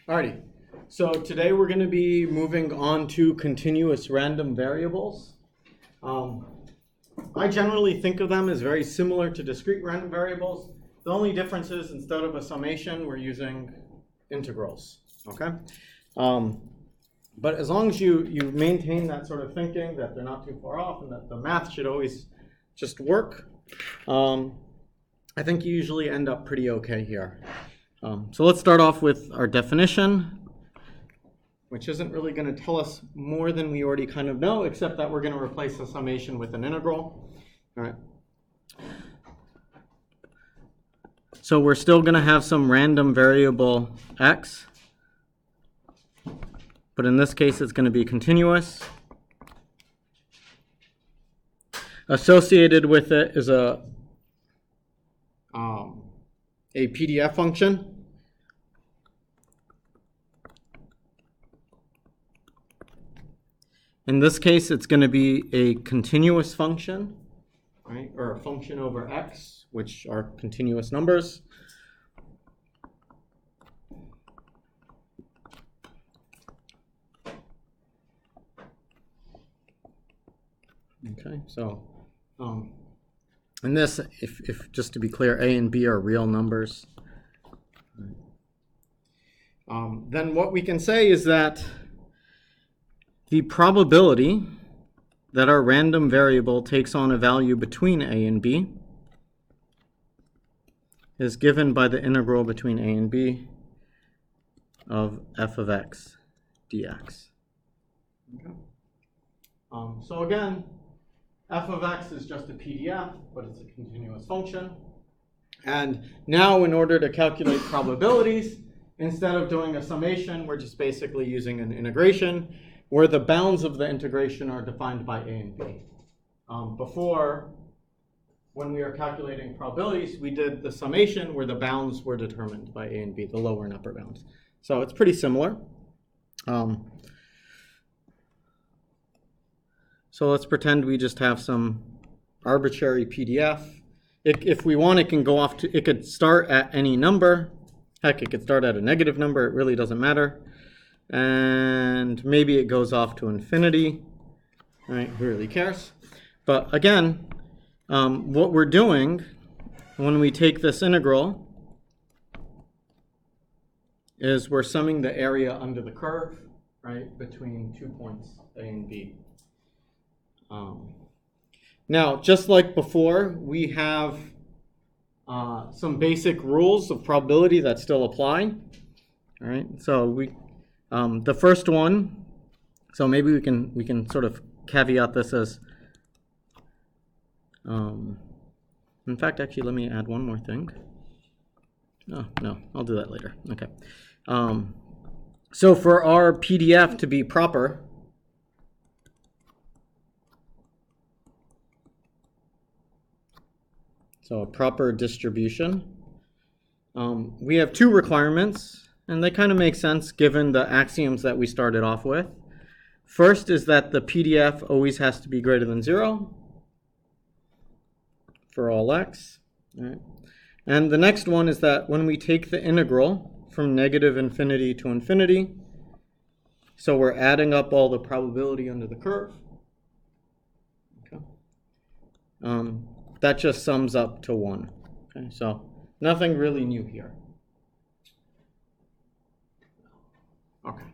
Alrighty, so today we're going to be moving on to continuous random variables. I generally think of them as very similar to discrete random variables. The only difference is instead of a summation, we're using integrals, okay? But as long as you maintain that sort of thinking, that they're not too far off and that the math should always just work, I think you usually end up pretty okay here. So let's start off with our definition, which isn't really going to tell us more than we already kind of know, except that we're going to replace the summation with an integral. All right. So we're still going to have some random variable x, but in this case it's going to be continuous. Associated with it is a PDF function. In this case, it's going to be a continuous function, right? Or a function over x, which are continuous numbers. Okay, so in this, if just to be clear, a and b are real numbers. Then what we can say is that the probability that our random variable takes on a value between a and b is given by the integral between a and b of f of x dx. Okay. So again, f of x is just a PDF, but it's a continuous function. And now in order to calculate probabilities, instead of doing a summation, we're just basically using an integration where the bounds of the integration are defined by a and b. Before, when we were calculating probabilities, we did the summation where the bounds were determined by a and b, the lower and upper bounds. So it's pretty similar. So let's pretend we just have some arbitrary PDF. If we want, it can go off to, it could start at any number. Heck, it could start at a negative number. It really doesn't matter. And maybe it goes off to infinity. Right? Who really cares? But again, what we're doing when we take this integral is we're summing the area under the curve, right, between 2 points, a and b. Now, just like before, we have some basic rules of probability that still apply. All right, so the first one, so maybe we can sort of caveat this as, in fact, actually, let me add one more thing. Oh, no, I'll do that later. Okay. So for our PDF to be proper, so a proper distribution, we have two requirements, and they kind of make sense given the axioms that we started off with. First is that the PDF always has to be greater than 0 for all x. All right. And the next one is that when we take the integral from negative infinity to infinity, so we're adding up all the probability under the curve, okay, that just sums up to 1. Okay, so nothing really new here. Okay.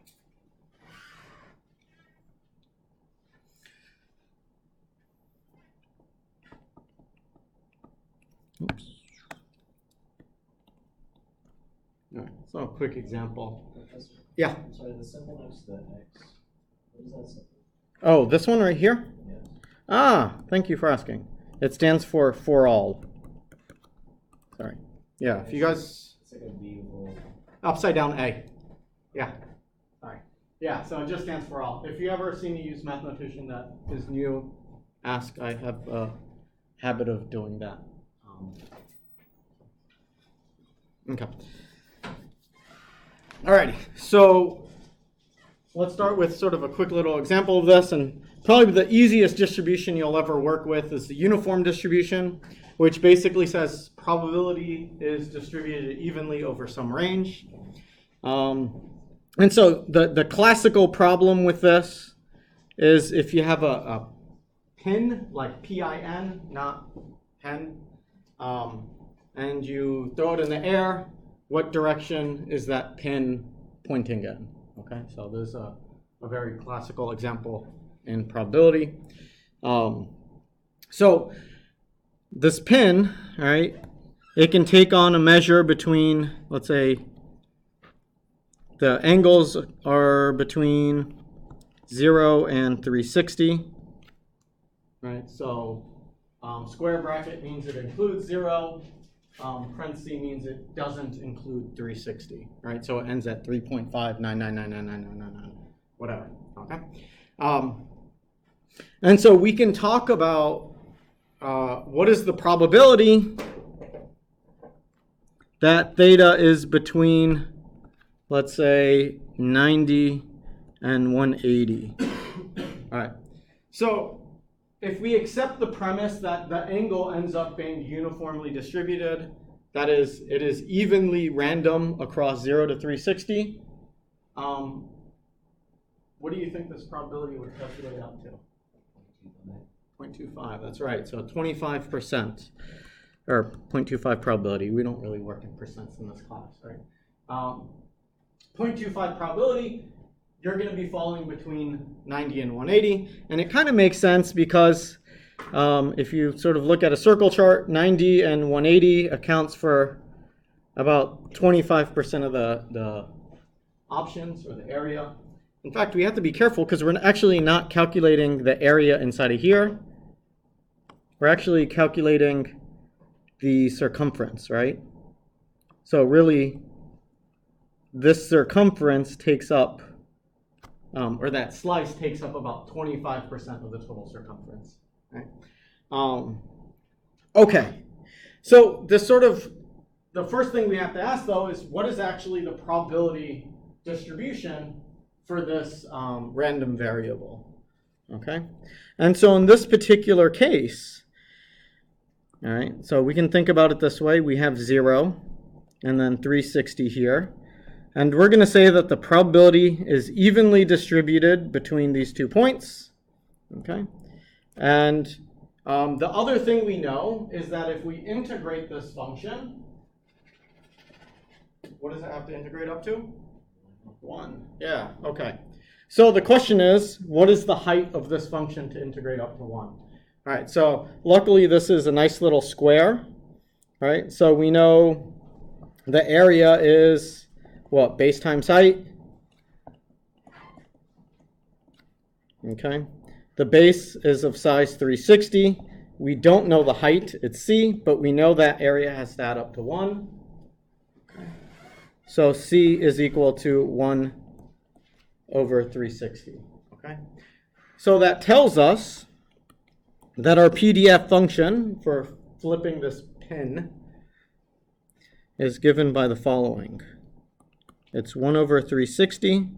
Oops. All right, so a quick example. Yeah. I'm sorry, the symbol next to the X. What is that symbol? Oh, this one right here? Yes. Ah, thank you for asking. It stands for all. Sorry. Yeah, if you guys... It's like a V roll. Upside down A. Yeah. Sorry. Yeah, so it just stands for all. If you ever see me use mathematician that is new, ask. I have a habit of doing that. Okay. Alrighty, so let's start with sort of a quick little example of this, and probably the easiest distribution you'll ever work with is the uniform distribution, which basically says probability is distributed evenly over some range. And so the classical problem with this is if you have a pin, like P-I-N, not pen, and you throw it in the air, what direction is that pin pointing in? Okay, so there's a very classical example in probability. So this pin, all right, it can take on a measure between, let's say, the angles are between 0 and 360, right? So square bracket means it includes 0. Parentheses means it doesn't include 360, right? So it ends at 3.599999999, whatever, okay? And so we can talk about what is the probability that theta is between, let's say, 90 and 180. All right. So if we accept the premise that the angle ends up being uniformly distributed, that is, it is evenly random across 0 to 360, what do you think this probability would calculate up to? 0.25, that's right. So 25%, or 0.25 probability. We don't really work in percents in this class, right? 0.25 probability, you're going to be falling between 90 and 180. And it kind of makes sense because if you sort of look at a circle chart, 90 and 180 accounts for about 25% of the options or the area. In fact, we have to be careful because we're actually not calculating the area inside of here. We're actually calculating the circumference, right? So really, this circumference takes up, or that slice takes up about 25% of the total circumference, right? Okay, so this sort of, the first thing we have to ask though is what is actually the probability distribution for this random variable, okay? And so in this particular case, all right, so we can think about it this way. We have 0 and then 360 here. And we're going to say that the probability is evenly distributed between these 2 points, okay? And the other thing we know is that if we integrate this function, what does it have to integrate up to? 1. Yeah, okay. So the question is, what is the height of this function to integrate up to 1? All right, so luckily this is a nice little square, right? So we know the area is what? Base times height. Okay. The base is of size 360. We don't know the height, it's C, but we know that area has to add up to 1. Okay. So C is equal to 1 over 360. Okay. So that tells us that our PDF function for flipping this pin is given by the following. It's 1 over 360.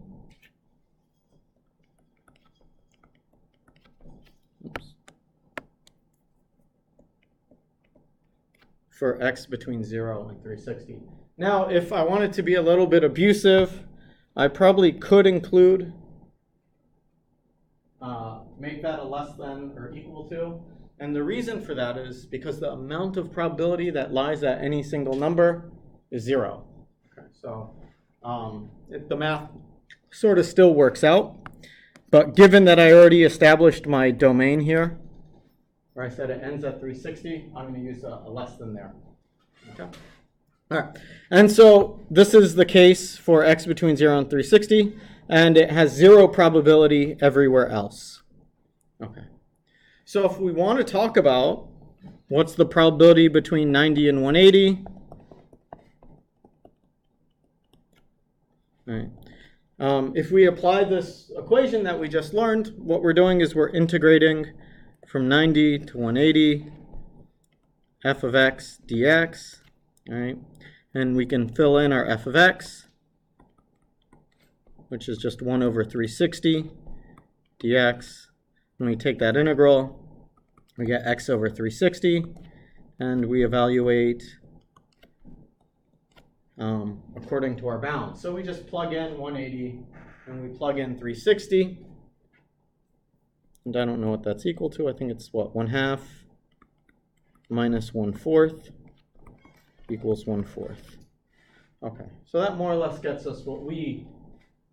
Oops. For x between 0 and 360. Now, if I wanted to be a little bit abusive, I probably could include, make that a less than or equal to. And the reason for that is because the amount of probability that lies at any single number is 0. Okay, so the math sort of still works out. But given that I already established my domain here, where I said it ends at 360, I'm going to use a less than there. Okay. All right. And so this is the case for x between 0 and 360, and it has 0 probability everywhere else. Okay. So if we want to talk about what's the probability between 90 and 180, all right. If we apply this equation that we just learned, what we're doing is we're integrating from 90 to 180 f of x dx, all right? And we can fill in our f of x, which is just 1 over 360 dx. When we take that integral, we get x over 360, and we evaluate according to our bounds. So we just plug in 180 and we plug in 360. And I don't know what that's equal to. I think it's what, 1/2 minus 1/4 equals 1/4. Okay, so that more or less gets us what we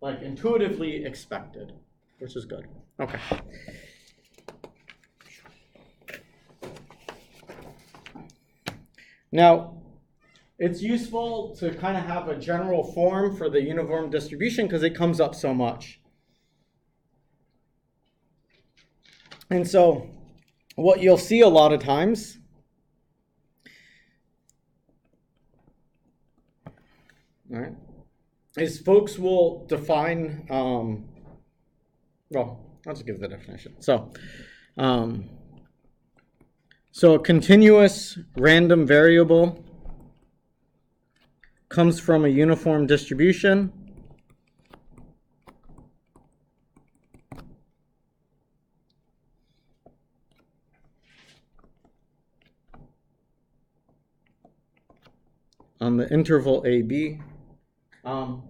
like intuitively expected, which is good. Okay. Now, it's useful to kind of have a general form for the uniform distribution because it comes up so much. And so what you'll see a lot of times is folks will define, well, I'll just give the definition. So a continuous random variable comes from a uniform distribution on the interval AB.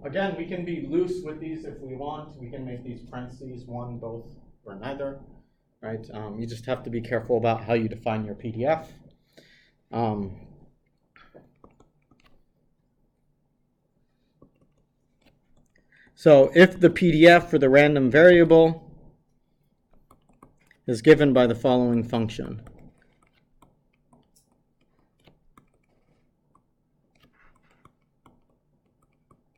Again, we can be loose with these if we want. We can make these parentheses, one, both, or neither, right? You just have to be careful about how you define your PDF. So if the PDF for the random variable is given by the following function.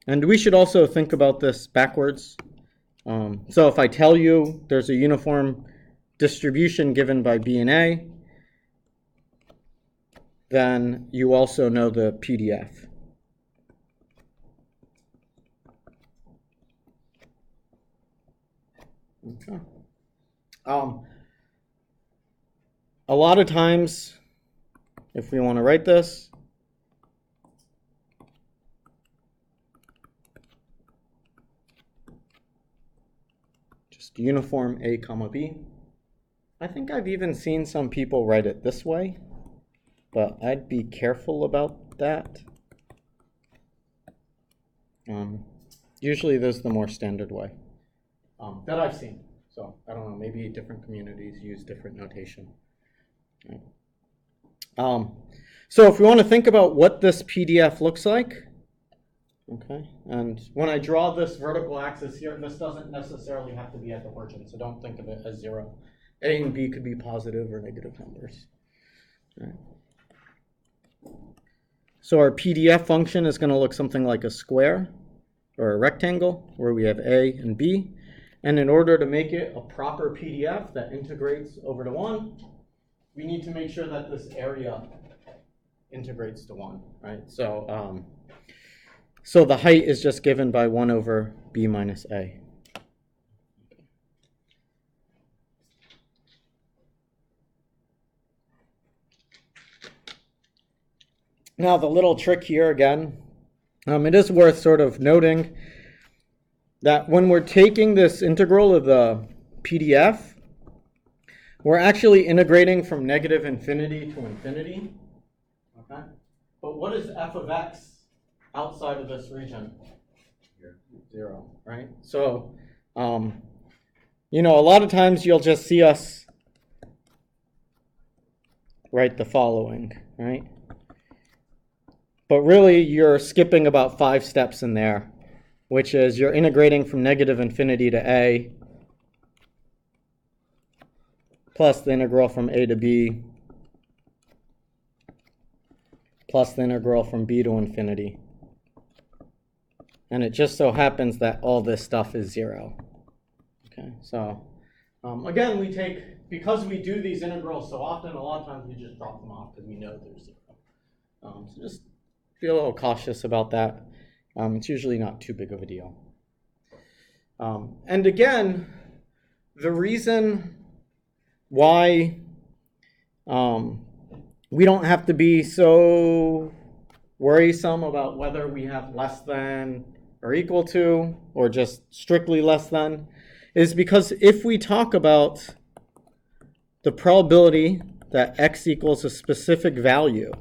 And we should also think about this backwards. So if I tell you there's a uniform distribution given by B and A, then you also know the PDF. Okay. A lot of times, if we want to write this, just uniform A comma B. I think I've even seen some people write it this way, but I'd be careful about that. Usually this is the more standard way that I've seen. So I don't know, maybe different communities use different notation. Right. So if we want to think about what this PDF looks like, okay, and when I draw this vertical axis here, this doesn't necessarily have to be at the origin, so don't think of it as 0. A and B could be positive or negative numbers. Right. So our PDF function is going to look something like a square or a rectangle where we have A and B. And in order to make it a proper PDF that integrates over to 1, we need to make sure that this area integrates to 1, right? So, so the height is just given by 1 over B minus A. Now the little trick here again, it is worth sort of noting that when we're taking this integral of the PDF, we're actually integrating from negative infinity to infinity. Okay? But what is f of x outside of this region? 0, right? So, you know, a lot of times you'll just see us write the following, right? But really, you're skipping about 5 steps in there, which is you're integrating from negative infinity to A plus the integral from A to B plus the integral from B to infinity. And it just so happens that all this stuff is 0. Okay, so again, we take, because we do these integrals so often, a lot of times we just drop them off because we know they're 0. So just be a little cautious about that. It's usually not too big of a deal. And again, the reason why we don't have to be so worrisome about whether we have less than or equal to or just strictly less than is because if we talk about the probability that x equals a specific value,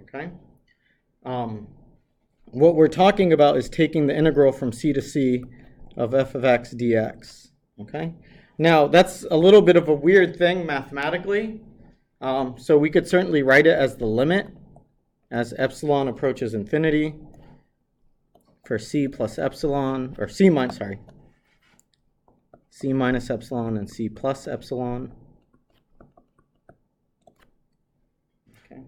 okay, what we're talking about is taking the integral from c to c of f of x dx, okay? Now, that's a little bit of a weird thing mathematically, so we could certainly write it as the limit as epsilon approaches infinity for c plus epsilon, or c minus epsilon and c plus epsilon. Okay.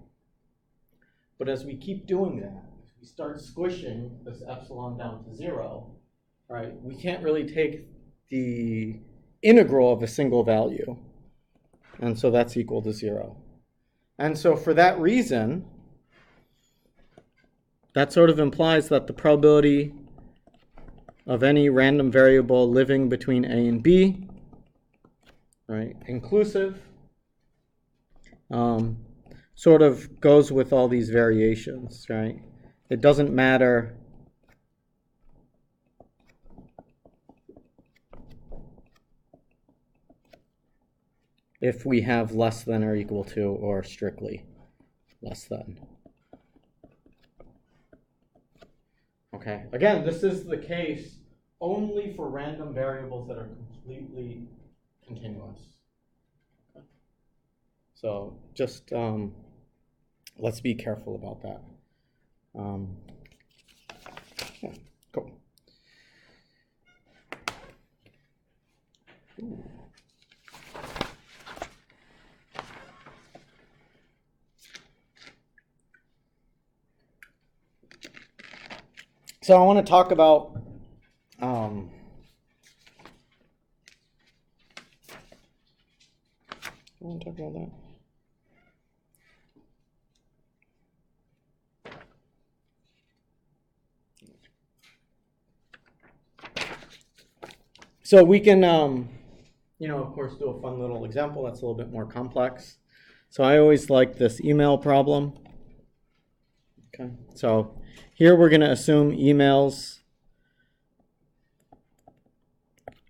But as we keep doing that, we start squishing this epsilon down to 0, right? We can't really take the integral of a single value, and so that's equal to 0. And so for that reason, that sort of implies that the probability of any random variable living between a and b, right, inclusive, sort of goes with all these variations, right? It doesn't matter if we have less than or equal to or strictly less than. Okay, again, this is the case only for random variables that are completely continuous. Okay. So just let's be careful about that. Yeah, cool. Ooh. So I want to talk about that. So we can, of course, do a fun little example that's a little bit more complex. So I always like this email problem. Okay, so here we're going to assume emails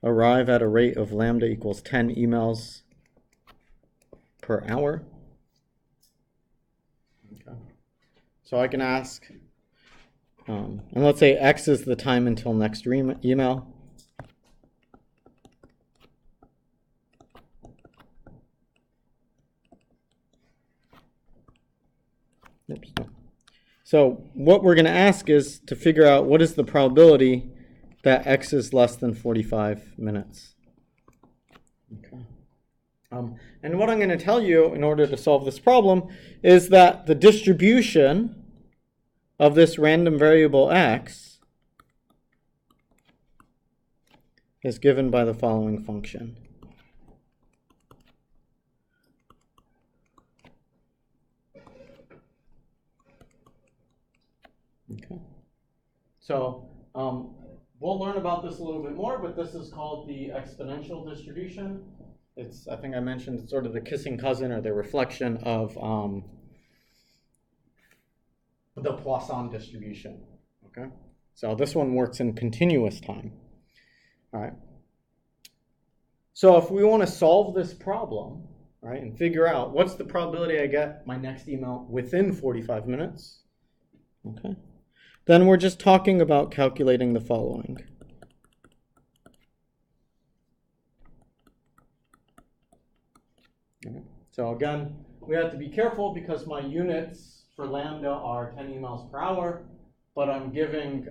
arrive at a rate of lambda equals 10 emails per hour. Okay. So I can ask, and let's say x is the time until next email. Oops. So what we're going to ask is to figure out what is the probability that x is less than 45 minutes. Okay. And what I'm going to tell you in order to solve this problem is that the distribution of this random variable x is given by the following function. Okay. So we'll learn about this a little bit more, but this is called the exponential distribution. It's, I think I mentioned, it's sort of the kissing cousin or the reflection of the Poisson distribution. Okay. So this one works in continuous time. All right. So if we want to solve this problem, right, and figure out what's the probability I get my next email within 45 minutes, okay, then we're just talking about calculating the following. Okay. So again, we have to be careful because my units for lambda are 10 emails per hour, but I'm giving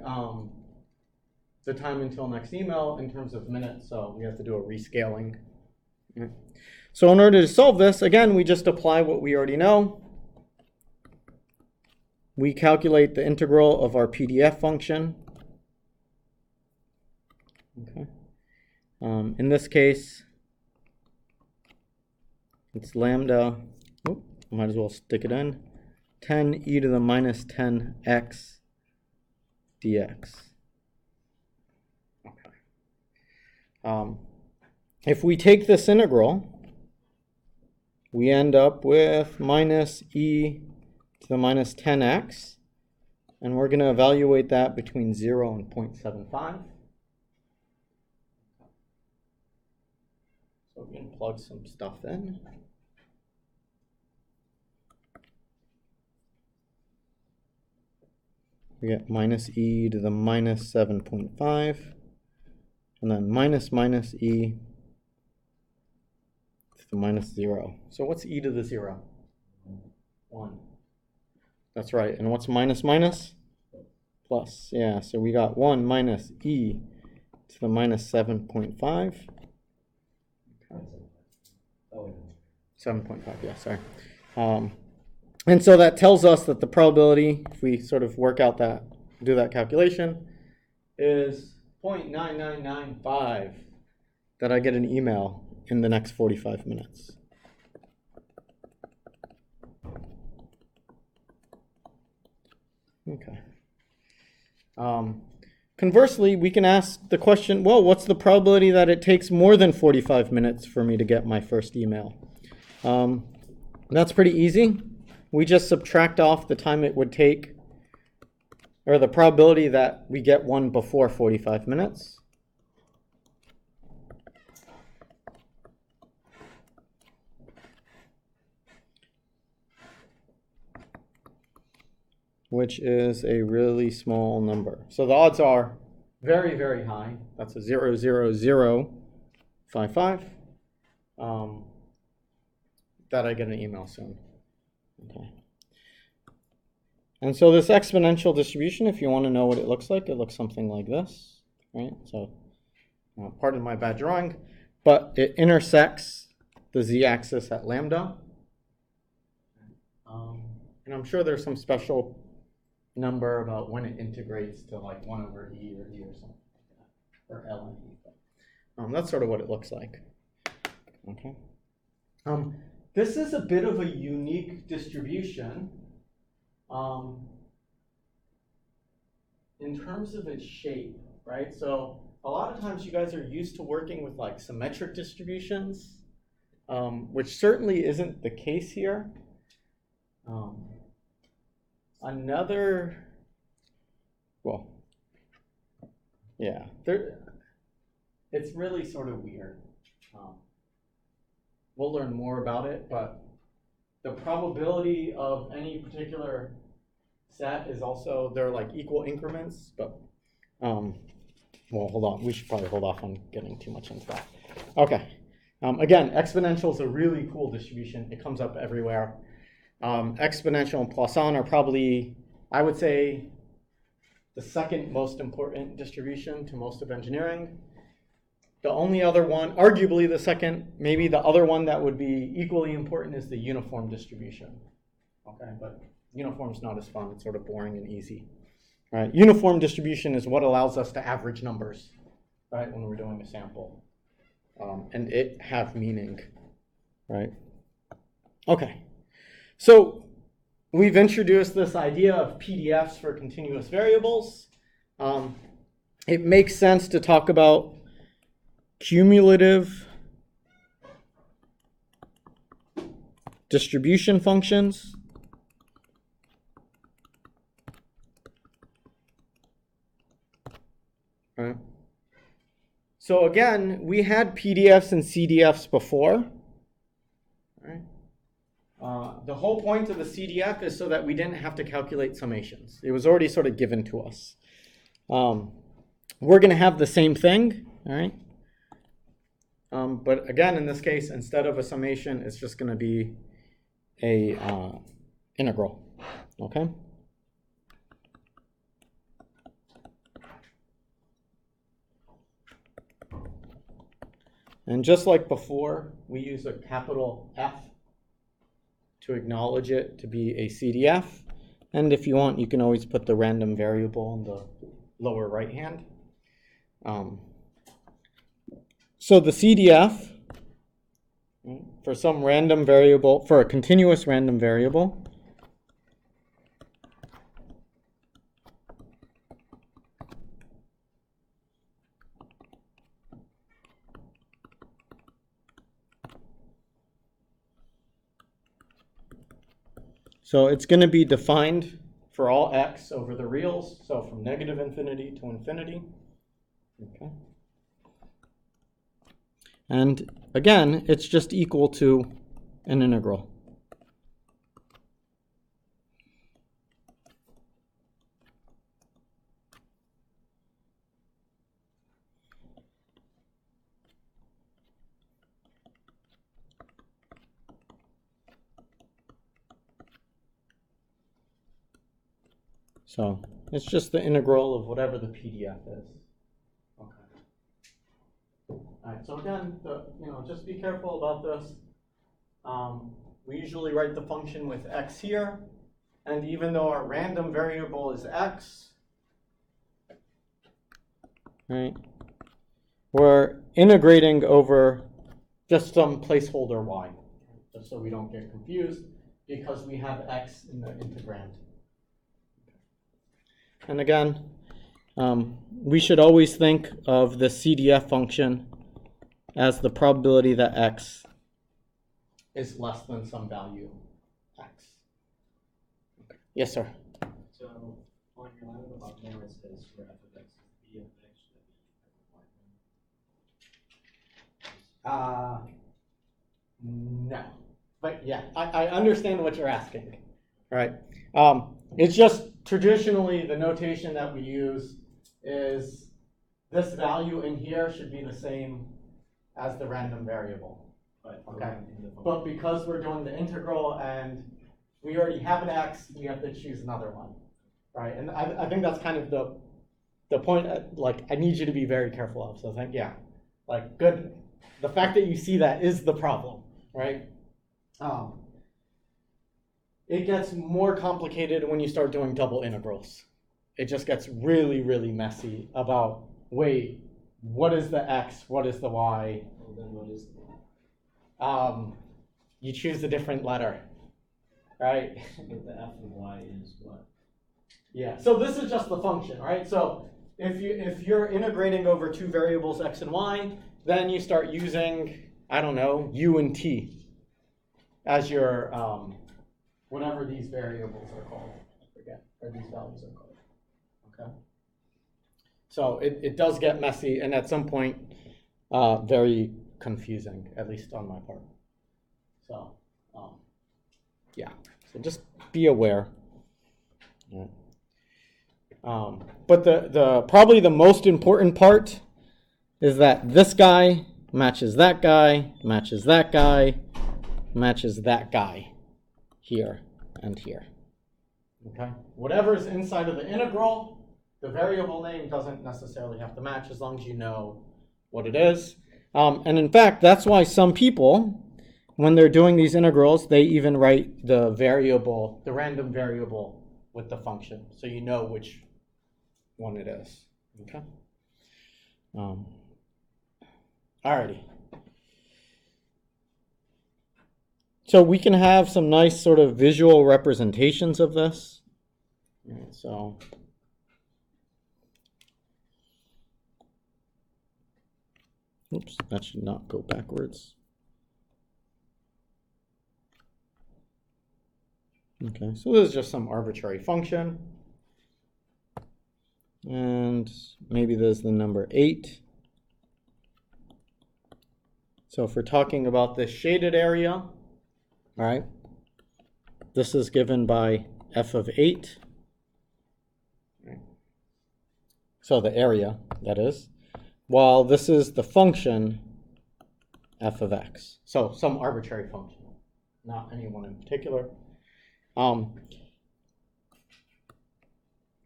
the time until next email in terms of minutes, so we have to do a rescaling. Okay. So in order to solve this, again, we just apply what we already know. We calculate the integral of our PDF function. Okay. In this case, it's lambda, might as well stick it in, 10 e to the minus 10x dx. Okay. If we take this integral, we end up with minus e to the minus 10x, and we're going to evaluate that between 0 and 0.75. So we can plug some stuff in. we get minus e to the minus 7.5, and then minus e to the minus 0. So what's e to the 0? 1. That's right. And what's minus? Plus. Yeah, so we got 1 minus e to the minus 7.5. 7.5, yeah, sorry. And so that tells us that the probability, if we sort of work out that, do that calculation, is 0.9995 that I get an email in the next 45 minutes. Okay. Conversely, we can ask the question, well, what's the probability that it takes more than 45 minutes for me to get my first email? That's pretty easy. We just subtract off the time it would take, or the probability that we get one before 45 minutes. Which is a really small number. So the odds are very, very high. That's a 0.00055 that I get an email soon. Okay. And so this exponential distribution, if you want to know what it looks something like this, right? So pardon my bad drawing, but it intersects the z-axis at lambda. And I'm sure there's some special number about when it integrates to like 1 over e or something like that, or ln e. But, that's sort of what it looks like. Okay. This is a bit of a unique distribution in terms of its shape, right? So a lot of times you guys are used to working with like symmetric distributions, which certainly isn't the case here. It's really sort of weird. We'll learn more about it, but the probability of any particular set is also, they're like equal increments, but, well, hold on. We should probably hold off on getting too much into that. Okay. Again, exponential is a really cool distribution. It comes up everywhere. Exponential and Poisson are probably, I would say, the second most important distribution to most of engineering. The only other one, arguably the second, maybe the other one that would be equally important is the uniform distribution. Okay, but uniform's not as fun. It's sort of boring and easy. All right, uniform distribution is what allows us to average numbers, right, when we're doing a sample. And it have meaning, right? Okay, so we've introduced this idea of PDFs for continuous variables. It makes sense to talk about cumulative distribution functions. All right. So again, we had PDFs and CDFs before. Right. The whole point of the CDF is so that we didn't have to calculate summations. It was already sort of given to us. We're going to have the same thing, all right? But again, in this case, instead of a summation, it's just going to be a integral, okay? And just like before, we use a capital F to acknowledge it to be a CDF. And if you want, you can always put the random variable in the lower right hand. So the CDF, for some random variable, for a continuous random variable, so it's going to be defined for all x over the reals, so from negative infinity to infinity. Okay. And again, it's just equal to an integral. So it's just the integral of whatever the PDF is. Okay. All right, so again, just be careful about this. We usually write the function with x here, and even though our random variable is x, right, we're integrating over just some placeholder y, just so we don't get confused, because we have x in the integrand. And again, we should always think of the CDF function as the probability that x is less than some value x. Okay. Yes, sir. So on your line at the bottom there, it says for f of x is b of x, should that be No. But yeah, I understand what you're asking. All right. It's just traditionally the notation that we use is this value in here should be the same as the random variable. Okay. But because we're doing the integral and we already have an x, we have to choose another one. Right? And I think that's kind of the point, like, I need you to be very careful of. So I think, yeah, like, good. The fact that you see that is the problem, right? It gets more complicated when you start doing double integrals. It just gets really, really messy about, wait, what is the x? What is the y? Well, then what is the y? You choose a different letter, right? But the f of y is what? Yeah, so this is just the function, right? So if you're integrating over two variables x and y, then you start using, I don't know, u and t as your whatever these variables are called. I forget, or these values are called. Okay. So it does get messy, and at some point, very confusing, at least on my part. So, yeah. So just be aware. Yeah. But the probably the most important part is that this guy matches that guy, matches that guy, matches that guy here and here. Okay? Whatever's inside of the integral, the variable name doesn't necessarily have to match as long as you know what it is. And in fact, that's why some people, when they're doing these integrals, they even write the variable, the random variable with the function, so you know which one it is. Okay? Alrighty. So we can have some nice sort of visual representations of this. So oops, that should not go backwards. Okay, so this is just some arbitrary function. And maybe there's the number 8. So if we're talking about this shaded area, all right, this is given by f of 8. So the area, that is. While this is the function f of x. So some arbitrary function, not any one in particular.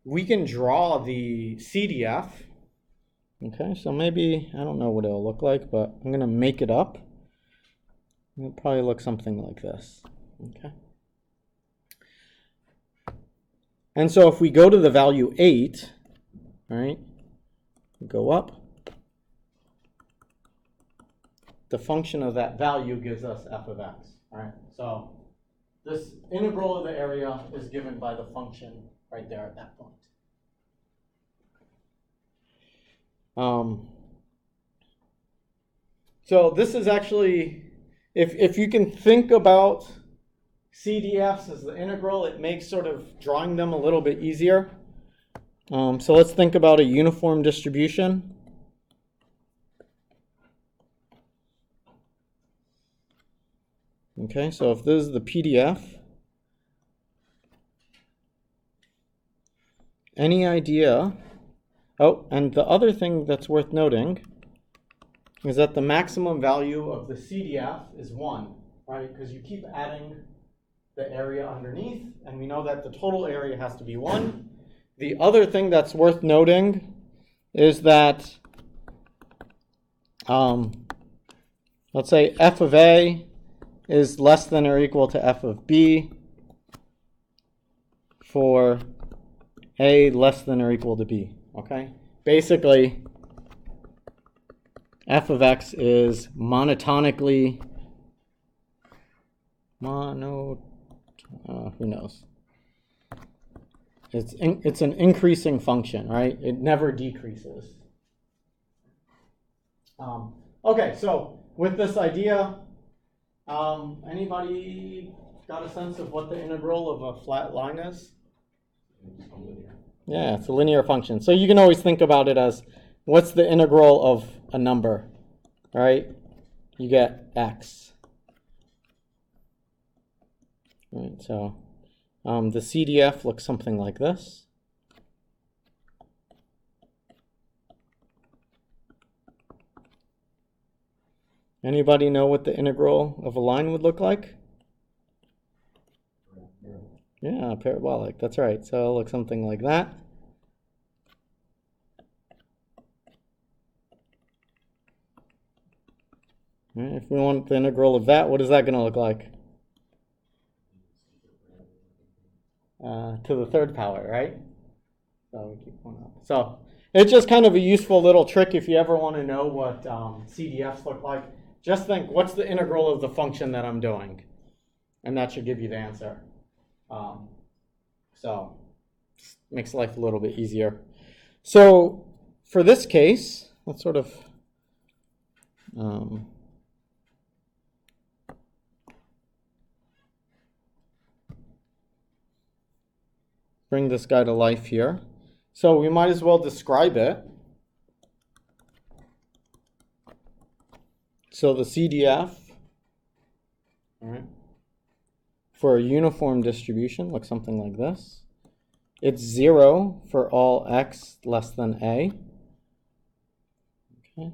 We can draw the CDF. Okay, so maybe, I don't know what it'll look like, but I'm going to make it up. It'll probably look something like this. Okay. And so if we go to the value 8, right, go up, the function of that value gives us f of x. All right, so this integral of the area is given by the function right there at that point. So this is actually, if you can think about CDFs as the integral, it makes sort of drawing them a little bit easier. So let's think about a uniform distribution. Okay, so if this is the PDF, any idea? Oh, and the other thing that's worth noting is that the maximum value of the CDF is 1, right? Because you keep adding the area underneath, and we know that the total area has to be 1. The other thing that's worth noting is that, let's say f of a is less than or equal to f of b for a less than or equal to b, okay? Basically, f of x is monotonically, who knows? It's an increasing function, right? It never decreases. Okay, so with this idea, anybody got a sense of what the integral of a flat line is? Yeah, it's a linear function. So you can always think about it as, what's the integral of a number, right? You get x. Right, so the CDF looks something like this. Anybody know what the integral of a line would look like? Yeah, parabolic, that's right. So it'll look something like that. Right, if we want the integral of that, what is that going to look like? To the third power, right? So we keep going up. So it's just kind of a useful little trick if you ever want to know what CDFs look like. Just think, what's the integral of the function that I'm doing? And that should give you the answer. So makes life a little bit easier. So for this case, let's sort of bring this guy to life here. So we might as well describe it. So the CDF, all right, for a uniform distribution looks something like this. It's 0 for all x less than a. Okay.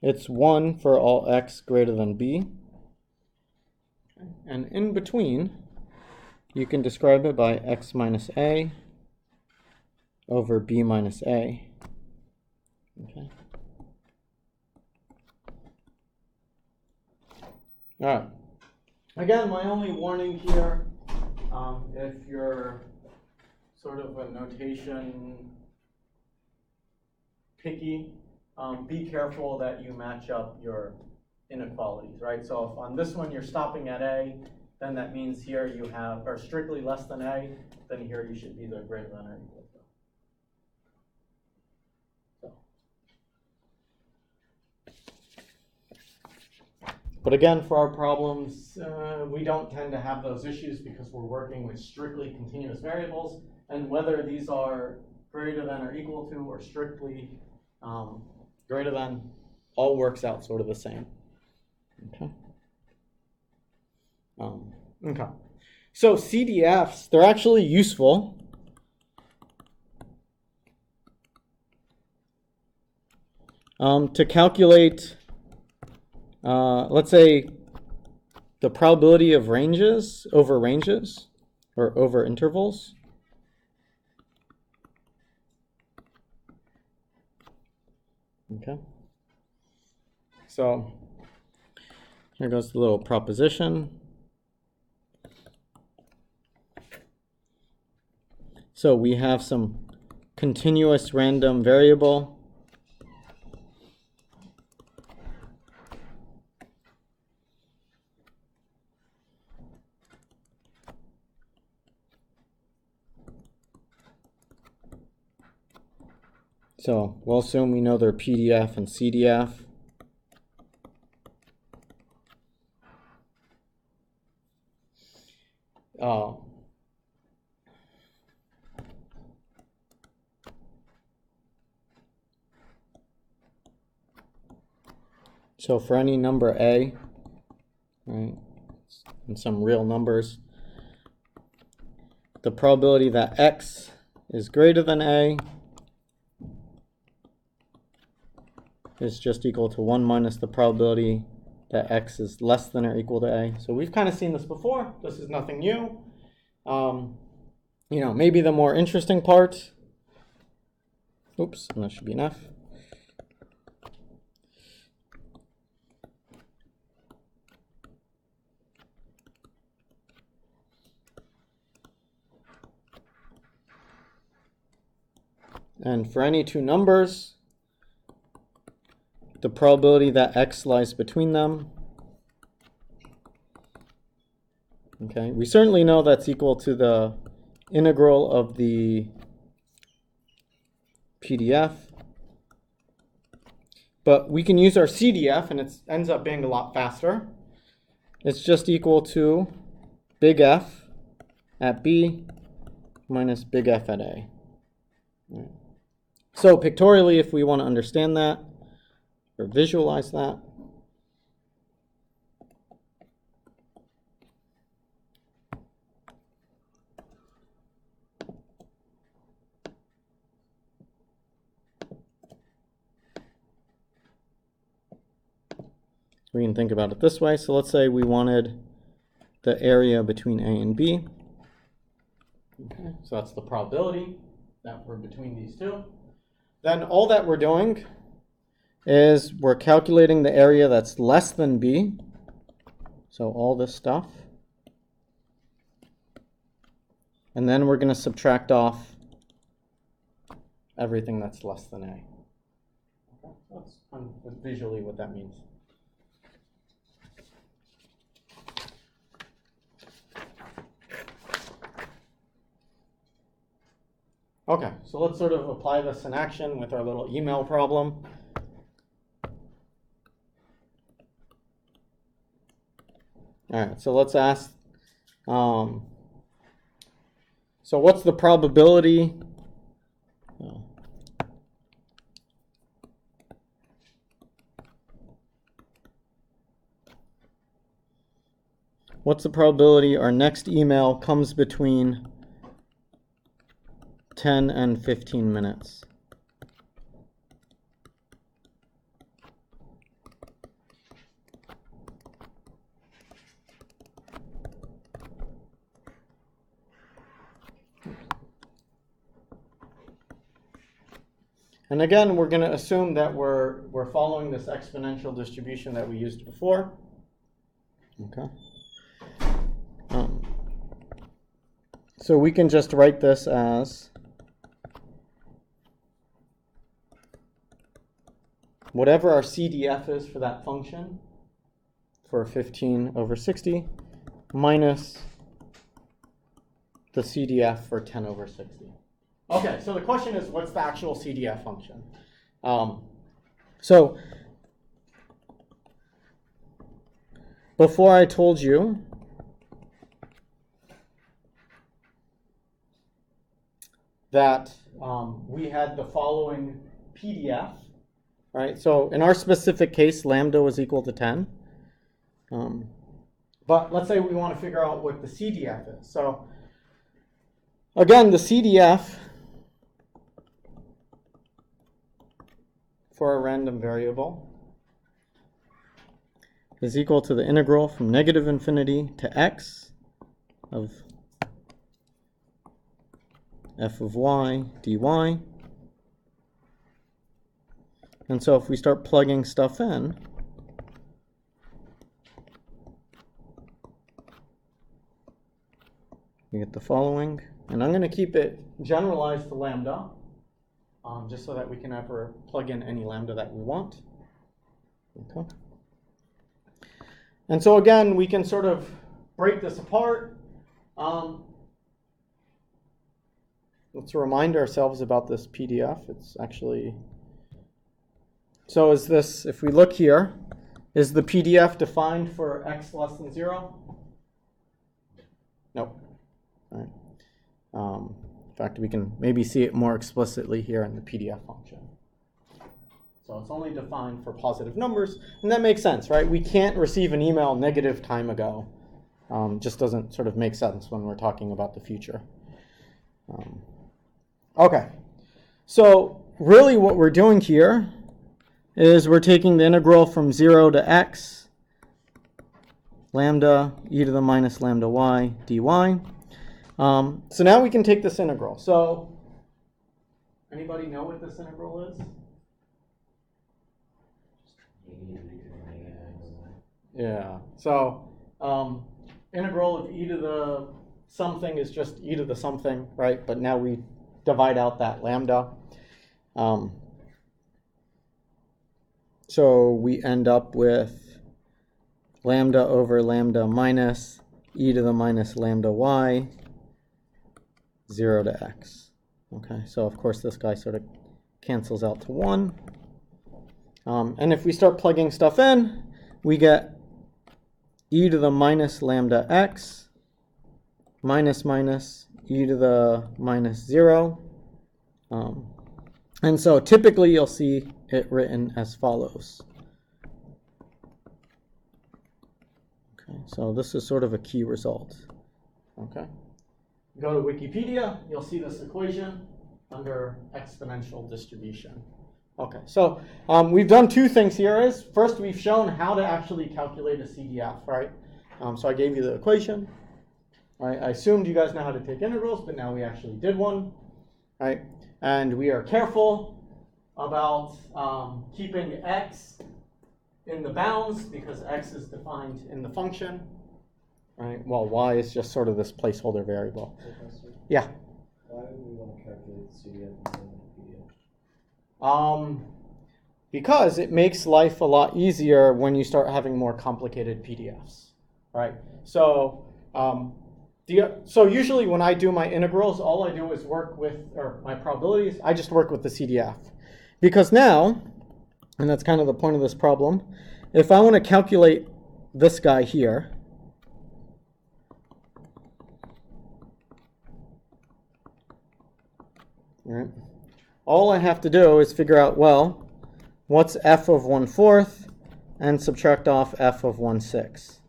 It's 1 for all x greater than b. Okay. And in between, you can describe it by x minus a over b minus a. Okay. All right. Again, my only warning here, if you're sort of a notation picky, be careful that you match up your inequalities, right? So if on this one you're stopping at a, then that means here you are strictly less than a, then here you should be the greater than or equal to. But again, for our problems, we don't tend to have those issues because we're working with strictly continuous variables, and whether these are greater than or equal to or strictly greater than, all works out sort of the same. Okay. Okay. So CDFs, they're actually useful. To calculate, let's say, the probability of ranges or over intervals. Okay. So here goes the little proposition. So we have some continuous random variable. So we'll assume we know their PDF and CDF. So for any number a, right, and some real numbers, the probability that x is greater than a is just equal to 1 minus the probability that x is less than or equal to a. So we've kind of seen this before. This is nothing new. maybe the more interesting part. Oops, and that should be enough. And for any two numbers, the probability that x lies between them. Okay, we certainly know that's equal to the integral of the PDF. But we can use our CDF, and it ends up being a lot faster. It's just equal to big F at B minus big F at A. Right. So pictorially, if we want to understand that or visualize that, we can think about it this way. So let's say we wanted the area between A and B. Okay, so that's the probability that we're between these two. Then all that we're doing is we're calculating the area that's less than B. So all this stuff. And then we're going to subtract off everything that's less than A. Okay, that's kind of visually what that means. Okay, so let's sort of apply this in action with our little email problem. All right, so let's ask, so what's the probability? What's the probability our next email comes between 10 and 15 minutes? And again, we're going to assume that we're following this exponential distribution that we used before. Okay. So we can just write this as whatever our CDF is for that function for 15 over 60 minus the CDF for 10 over 60. Okay, so the question is, what's the actual CDF function? So before I told you that we had the following PDF, right? So in our specific case, lambda was equal to 10. But let's say we want to figure out what the CDF is. So again, the CDF for a random variable is equal to the integral from negative infinity to x of f of y dy. And so if we start plugging stuff in, we get the following. And I'm going to keep it generalized to lambda, just so that we can ever plug in any lambda that we want. Okay. And so again, we can sort of break this apart. Let's remind ourselves about this PDF. It's actually, so is this, if we look here, is the PDF defined for x less than 0? Nope. All right. In fact, we can maybe see it more explicitly here in the PDF function. So it's only defined for positive numbers, and that makes sense, right? We can't receive an email negative time ago. Just doesn't sort of make sense when we're talking about the future. Okay, so really what we're doing here is we're taking the integral from 0 to x, lambda e to the minus lambda y dy. So now we can take this integral. So anybody know what this integral is? Yeah. So integral of e to the something is just e to the something, right? But now we divide out that lambda. So we end up with lambda over lambda minus e to the minus lambda y, 0 to x. Okay, so of course this guy sort of cancels out to 1. And if we start plugging stuff in, we get e to the minus lambda x minus minus e to the minus 0. And so typically you'll see it written as follows. Okay, so this is sort of a key result. Okay. Go to Wikipedia, you'll see this equation under exponential distribution. Okay, so we've done two things here. First, we've shown how to actually calculate a CDF, right? So I gave you the equation. Right? I assumed you guys know how to take integrals, but now we actually did one, right? And we are careful about keeping x in the bounds because x is defined in the function, right? Well, y is just sort of this placeholder variable. Professor, Yeah. why do we want to calculate the CDF instead of the PDF? Because it makes life a lot easier when you start having more complicated PDFs, right? So, so usually when I do my integrals, all I do is work with, or my probabilities, I just work with the CDF. Because now, and that's kind of the point of this problem, if I want to calculate this guy here, right, all I have to do is figure out, well, what's f of 1/4 and subtract off f of 1/6.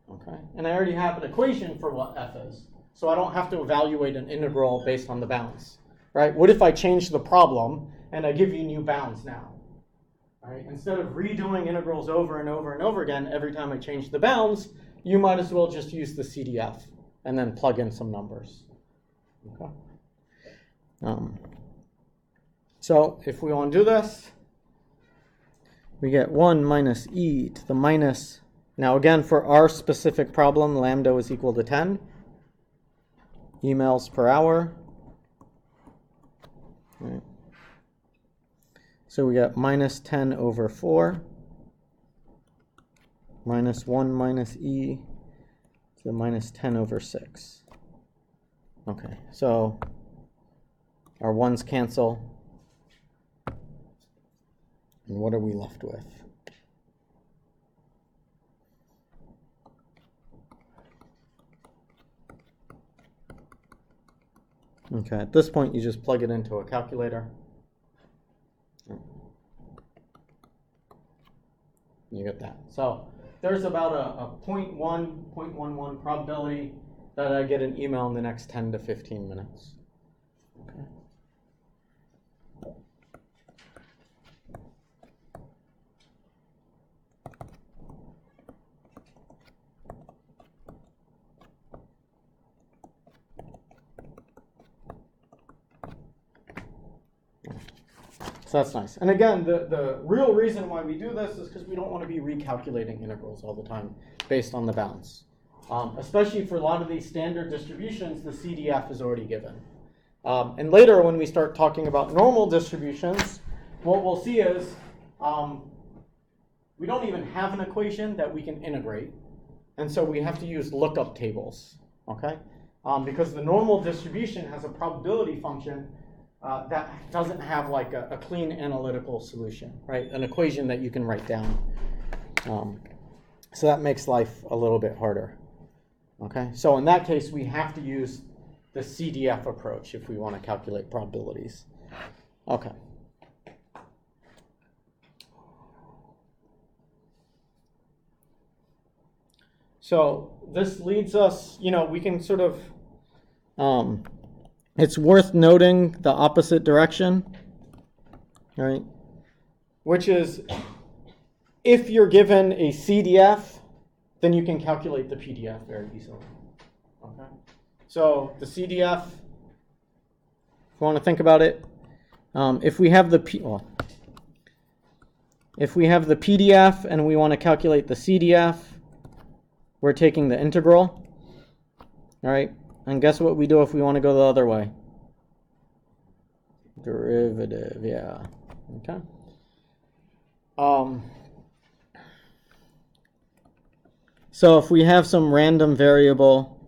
Okay, and I already have an equation for what f is, so I don't have to evaluate an integral based on the bounds, right? What if I change the problem and I give you new bounds now? Right? Instead of redoing integrals over and over and over again every time I change the bounds, you might as well just use the CDF and then plug in some numbers. Okay. So if we want to do this, we get 1 minus e to the minus. Now again, for our specific problem, lambda is equal to 10 emails per hour. Right. So we got minus 10 over 4 minus 1 minus e to the minus 10 over 6. Okay, so our 1's cancel. And what are we left with? Okay, at this point you just plug it into a calculator. You get that. So there's about a 0.11 probability that I get an email in the next 10 to 15 minutes. Okay. So that's nice. And again, the real reason why we do this is because we don't want to be recalculating integrals all the time based on the bounds. Especially for a lot of these standard distributions, the CDF is already given. And later when we start talking about normal distributions, what we'll see is we don't even have an equation that we can integrate. And so we have to use lookup tables, okay? Because the normal distribution has a probability function that doesn't have like a clean analytical solution, right? An equation that you can write down. So that makes life a little bit harder. Okay, so in that case, we have to use the CDF approach if we want to calculate probabilities. Okay. So this leads us, we can sort of, it's worth noting the opposite direction, right? Which is, if you're given a CDF, then you can calculate the PDF very easily. Okay. So the CDF, if you want to think about it, if we have the PDF and we want to calculate the CDF, we're taking the integral. All right, and guess what we do if we want to go the other way? Derivative, yeah. Okay. So if we have some random variable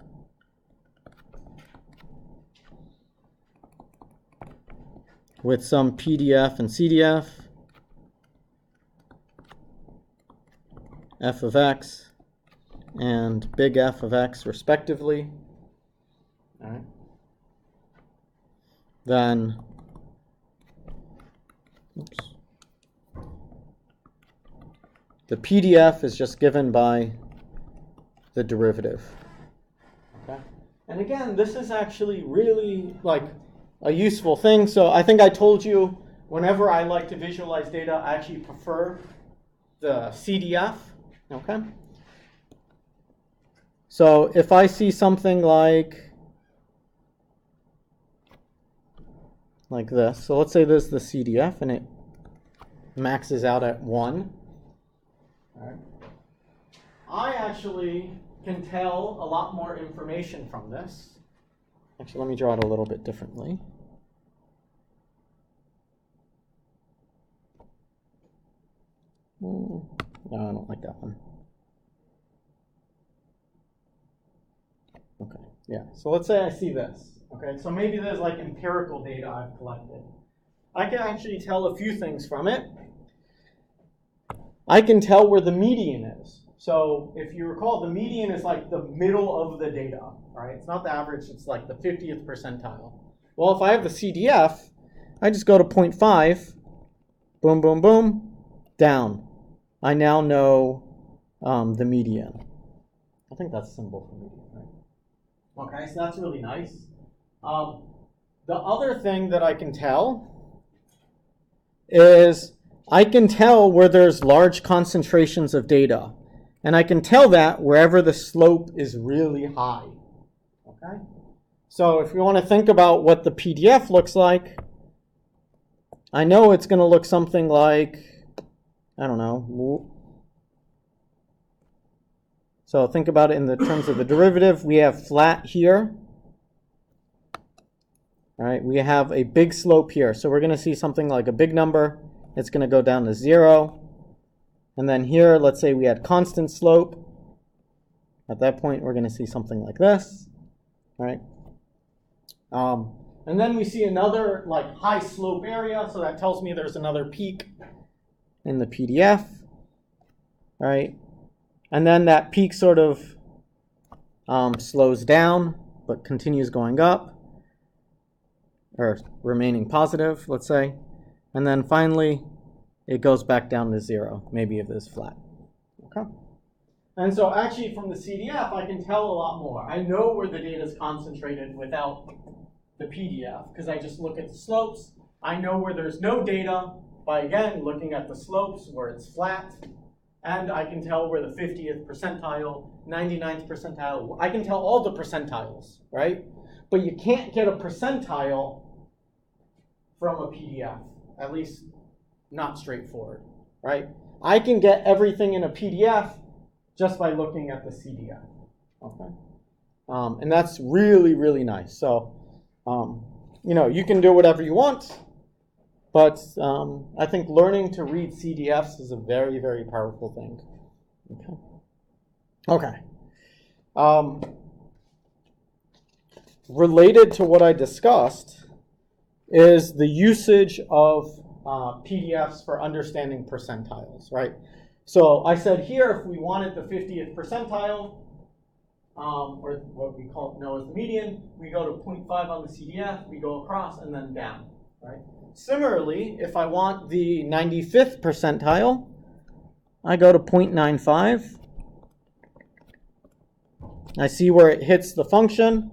with some PDF and CDF, f of x and big F of x respectively, all right, then the PDF is just given by the derivative. Okay? And again, this is actually really like a useful thing. So I think I told you whenever I like to visualize data, I actually prefer the CDF. Okay? So if I see something like this, so let's say this is the CDF and it maxes out at 1. All right. I actually can tell a lot more information from this. Actually, let me draw it a little bit differently. No, I don't like that one. Okay, yeah, so let's say I see this. Okay, so maybe there's like empirical data I've collected. I can actually tell a few things from it. I can tell where the median is. So if you recall, the median is like the middle of the data, right? It's not the average, it's like the 50th percentile. Well, if I have the CDF, I just go to 0.5, boom, boom, boom, down. I now know the median. I think that's a symbol for median, right? Okay, so that's really nice. The other thing that I can tell is I can tell where there's large concentrations of data. And I can tell that wherever the slope is really high. Okay? So if we want to think about what the PDF looks like, I know it's going to look something like, I don't know. So think about it in the terms of the derivative. We have flat here. All right, we have a big slope here. So we're going to see something like a big number. It's going to go down to 0. And then here, let's say we had constant slope. At that point, we're going to see something like this. All right. And then we see another like high slope area. So that tells me there's another peak in the PDF. All right. And then that peak sort of slows down, but continues going up, or remaining positive, let's say. And then finally, it goes back down to 0, maybe if it's flat. Okay. And so actually from the CDF, I can tell a lot more. I know where the data is concentrated without the PDF, because I just look at the slopes. I know where there's no data by, again, looking at the slopes where it's flat. And I can tell where the 50th percentile, 99th percentile, I can tell all the percentiles, right? But you can't get a percentile from a PDF, at least not straightforward, right? I can get everything in a PDF just by looking at the CDF, okay? And that's really, really nice. So, you know, you can do whatever you want, but I think learning to read CDFs is a very, very powerful thing. Okay. Related to what I discussed is the usage of PDFs for understanding percentiles, right? So I said here, if we wanted the 50th percentile, or what we know as the median, we go to 0.5 on the CDF, we go across and then down, right? Similarly, if I want the 95th percentile, I go to 0.95. I see where it hits the function,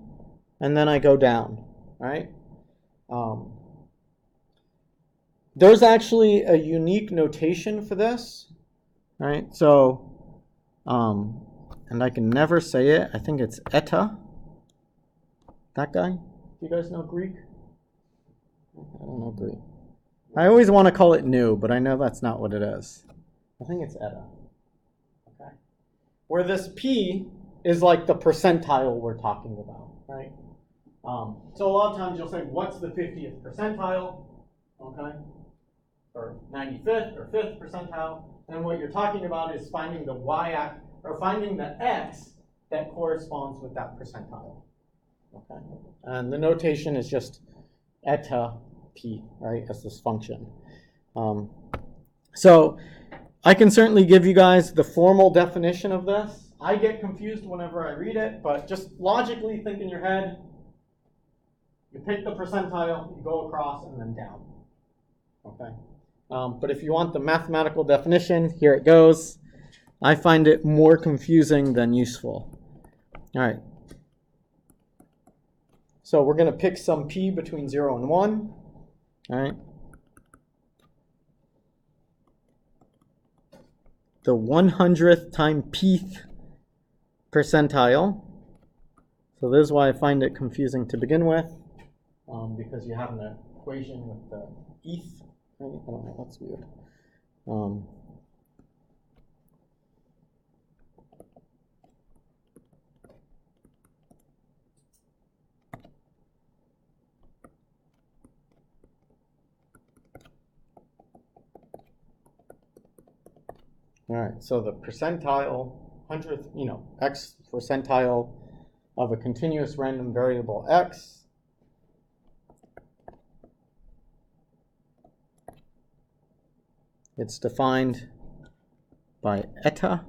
and then I go down, right? There's actually a unique notation for this, right? So, and I can never say it. I think it's eta. That guy? Do you guys know Greek? I don't know Greek. I always want to call it nu, but I know that's not what it is. I think it's eta. Okay. Where this p is like the percentile we're talking about, right? So a lot of times you'll say, what's the 50th percentile? Okay. Or 95th or 5th percentile. And what you're talking about is finding the y-axis, or finding the x that corresponds with that percentile. Okay. And the notation is just eta p, right, as this function. So I can certainly give you guys the formal definition of this. I get confused whenever I read it, but just logically think in your head. You pick the percentile, you go across, and then down. Okay. But if you want the mathematical definition, here it goes. I find it more confusing than useful. All right. So we're going to pick some p between 0 and 1. All right. The 100th time pth percentile. So this is why I find it confusing to begin with, because you have an equation with the eth. Right? I don't know, that's weird. All right, so the percentile, 100th, x percentile of a continuous random variable x it's defined by eta.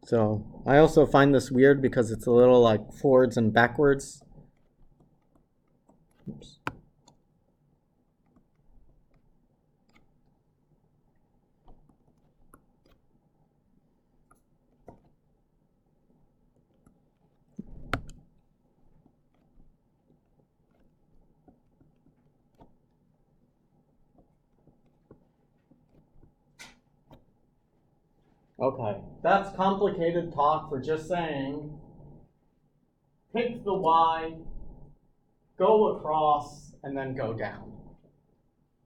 So I also find this weird because it's a little like forwards and backwards. Oops. Okay, that's complicated talk for just saying, pick the y, go across, and then go down.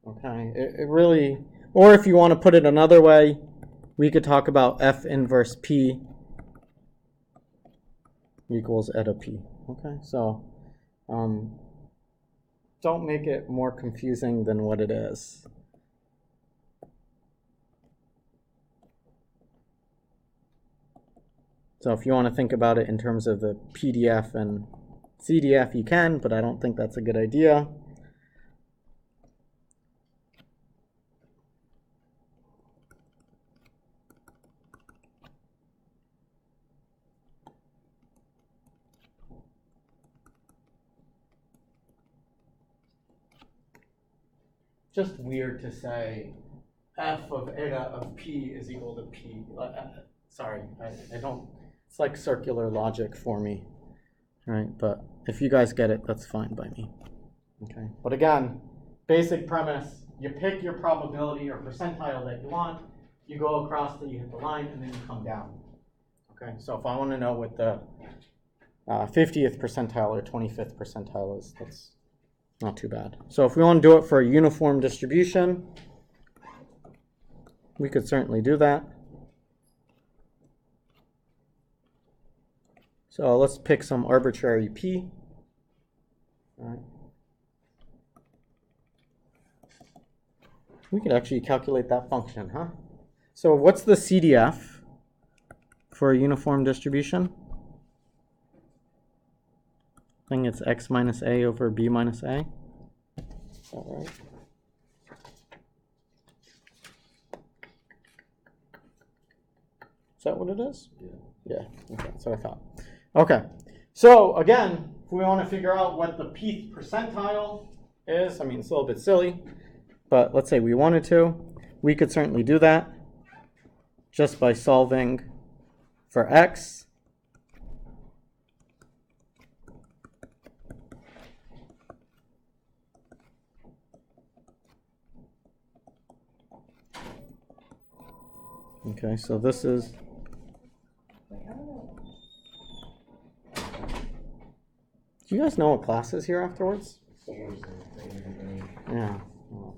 Okay, it really, or if you want to put it another way, we could talk about f inverse p equals eta p. Okay, so don't make it more confusing than what it is. So if you want to think about it in terms of the PDF and CDF, you can, but I don't think that's a good idea. Just weird to say f of eta of p is equal to p. Sorry, I don't. It's like circular logic for me, right? But if you guys get it, that's fine by me. Okay. But again, basic premise: you pick your probability or percentile that you want. You go across till you hit the line, and then you come down. Okay. So if I want to know what the 50th percentile or 25th percentile is, that's not too bad. So if we want to do it for a uniform distribution, we could certainly do that. So let's pick some arbitrary p. All right. We could actually calculate that function, huh? So what's the CDF for a uniform distribution? I think it's x minus a over b minus a. Is that right? Is that what it is? Yeah. Yeah, okay, that's what I thought. Okay, so again, if we want to figure out what the pth percentile is, I mean, it's a little bit silly, but let's say we wanted to, we could certainly do that just by solving for x. Okay, so this is, do you guys know what class is here afterwards? Yeah. Well,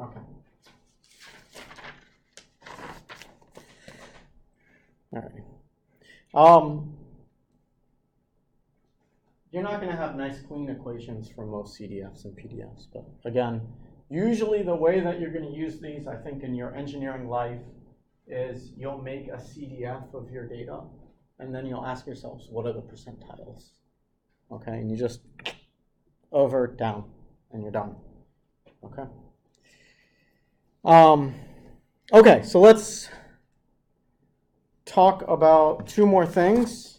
okay. All right. You're not going to have nice clean equations for most CDFs and PDFs, but again, usually the way that you're going to use these, I think, in your engineering life is you'll make a CDF of your data, and then you'll ask yourselves, what are the percentiles? Okay, and you just over, down, and you're done. Okay. Okay, so let's talk about two more things.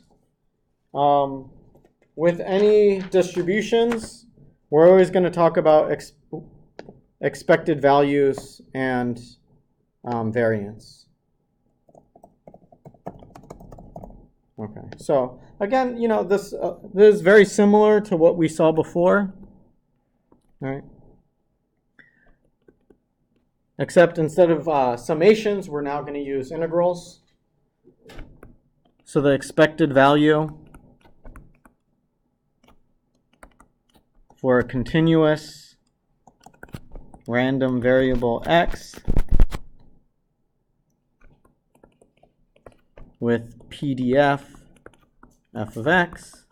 With any distributions, we're always going to talk about expected values and variance. Okay, so again, you know, this is very similar to what we saw before, right? Except instead of summations, we're now going to use integrals. So the expected value for a continuous random variable x with PDF f of x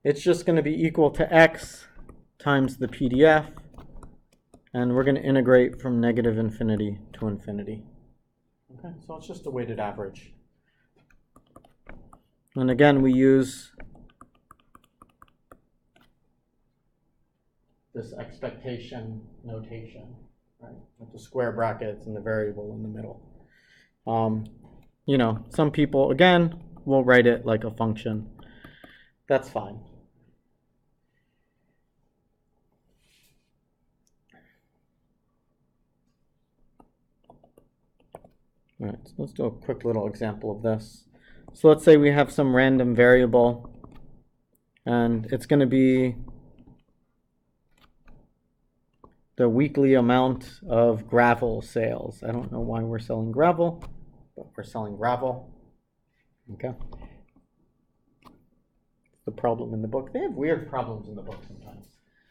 it's just going to be equal to x times the PDF, and we're going to integrate from negative infinity to infinity. Okay, so it's just a weighted average. And again, we use this expectation notation, right? With the square brackets and the variable in the middle. You know, some people, again, will write it like a function. That's fine. All right, so let's do a quick little example of this. So let's say we have some random variable, and it's going to be the weekly amount of gravel sales. I don't know why we're selling gravel, but we're selling gravel. Okay. The problem in the book. They have weird problems in the book sometimes.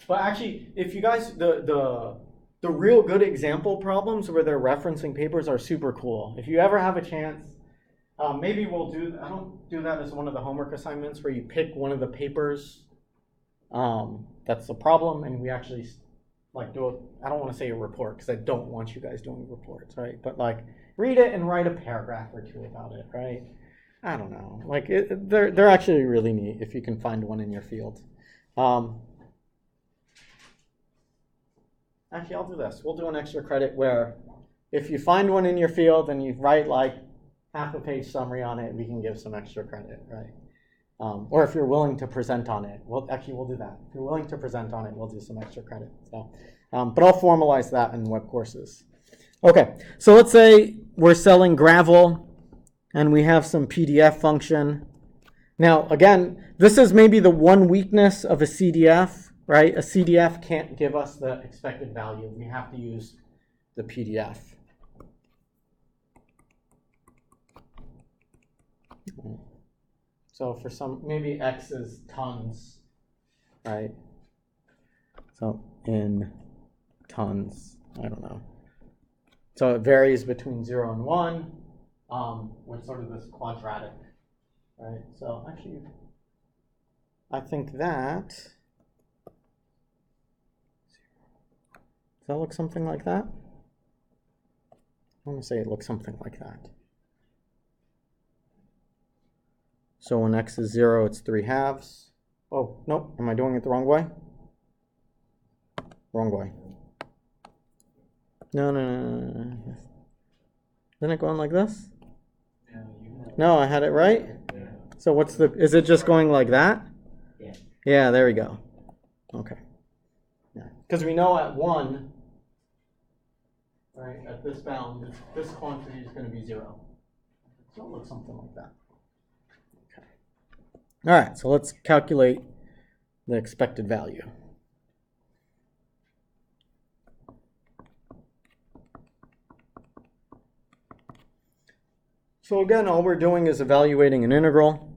But actually, if you guys, the real good example problems where they're referencing papers are super cool. If you ever have a chance, maybe we'll do, I don't do that as one of the homework assignments where you pick one of the papers that's the problem, and we actually like do a, I don't want to say a report because I don't want you guys doing reports, right? But like read it and write a paragraph or two about it, right? I don't know. Like they're actually really neat if you can find one in your field. Actually, I'll do this. We'll do an extra credit where if you find one in your field and you write like half a page summary on it, we can give some extra credit, right? Or if you're willing to present on it, we'll do that. If you're willing to present on it, we'll do some extra credit. So, but I'll formalize that in web courses. Okay, so let's say we're selling gravel and we have some PDF function. Now, again, this is maybe the one weakness of a CDF. Right? A CDF can't give us the expected value. We have to use the PDF. So for some, maybe X is tons, right? So in tons, I don't know. So it varies between 0 and 1 with sort of this quadratic, right? So actually, I think that, does that look something like that? I want to say it looks something like that. So when X is 0, it's 3/2. Oh, nope, am I doing it the wrong way? Wrong way. No. Isn't it going like this? No, I had it right? Yeah. So what's the, is it just going like that? Yeah. Yeah, there we go. Okay. Yeah. Because we know at 1, right, at this bound, this quantity is going to be 0. So it looks something like that. Okay. All right, so let's calculate the expected value. So again, all we're doing is evaluating an integral.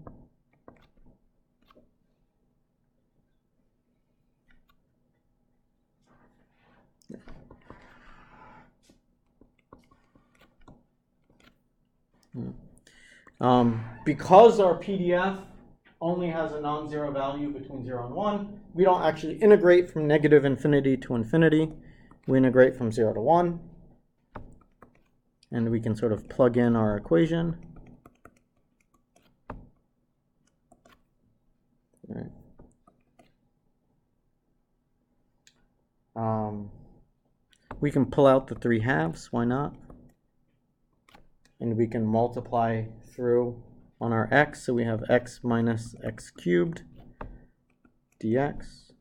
Because our PDF only has a non-zero value between 0 and 1, we don't actually integrate from negative infinity to infinity. We integrate from 0 to 1. And we can sort of plug in our equation. All right. We can pull out the 3/2, why not? And we can multiply through on our x, so we have x minus x cubed dx.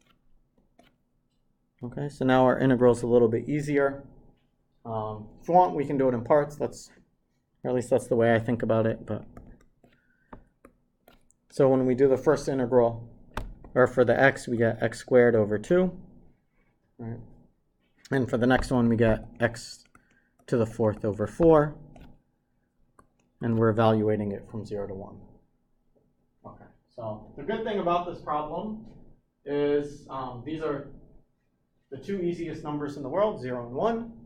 Okay, so now our integral is a little bit easier. If you want, we can do it in parts. Or at least that's the way I think about it. But so when we do the first integral, or for the x, we get x squared over 2. Right? And for the next one, we get x to the 4th over 4. And we're evaluating it from 0 to 1. Okay, so the good thing about this problem is these are the two easiest numbers in the world, 0 and 1.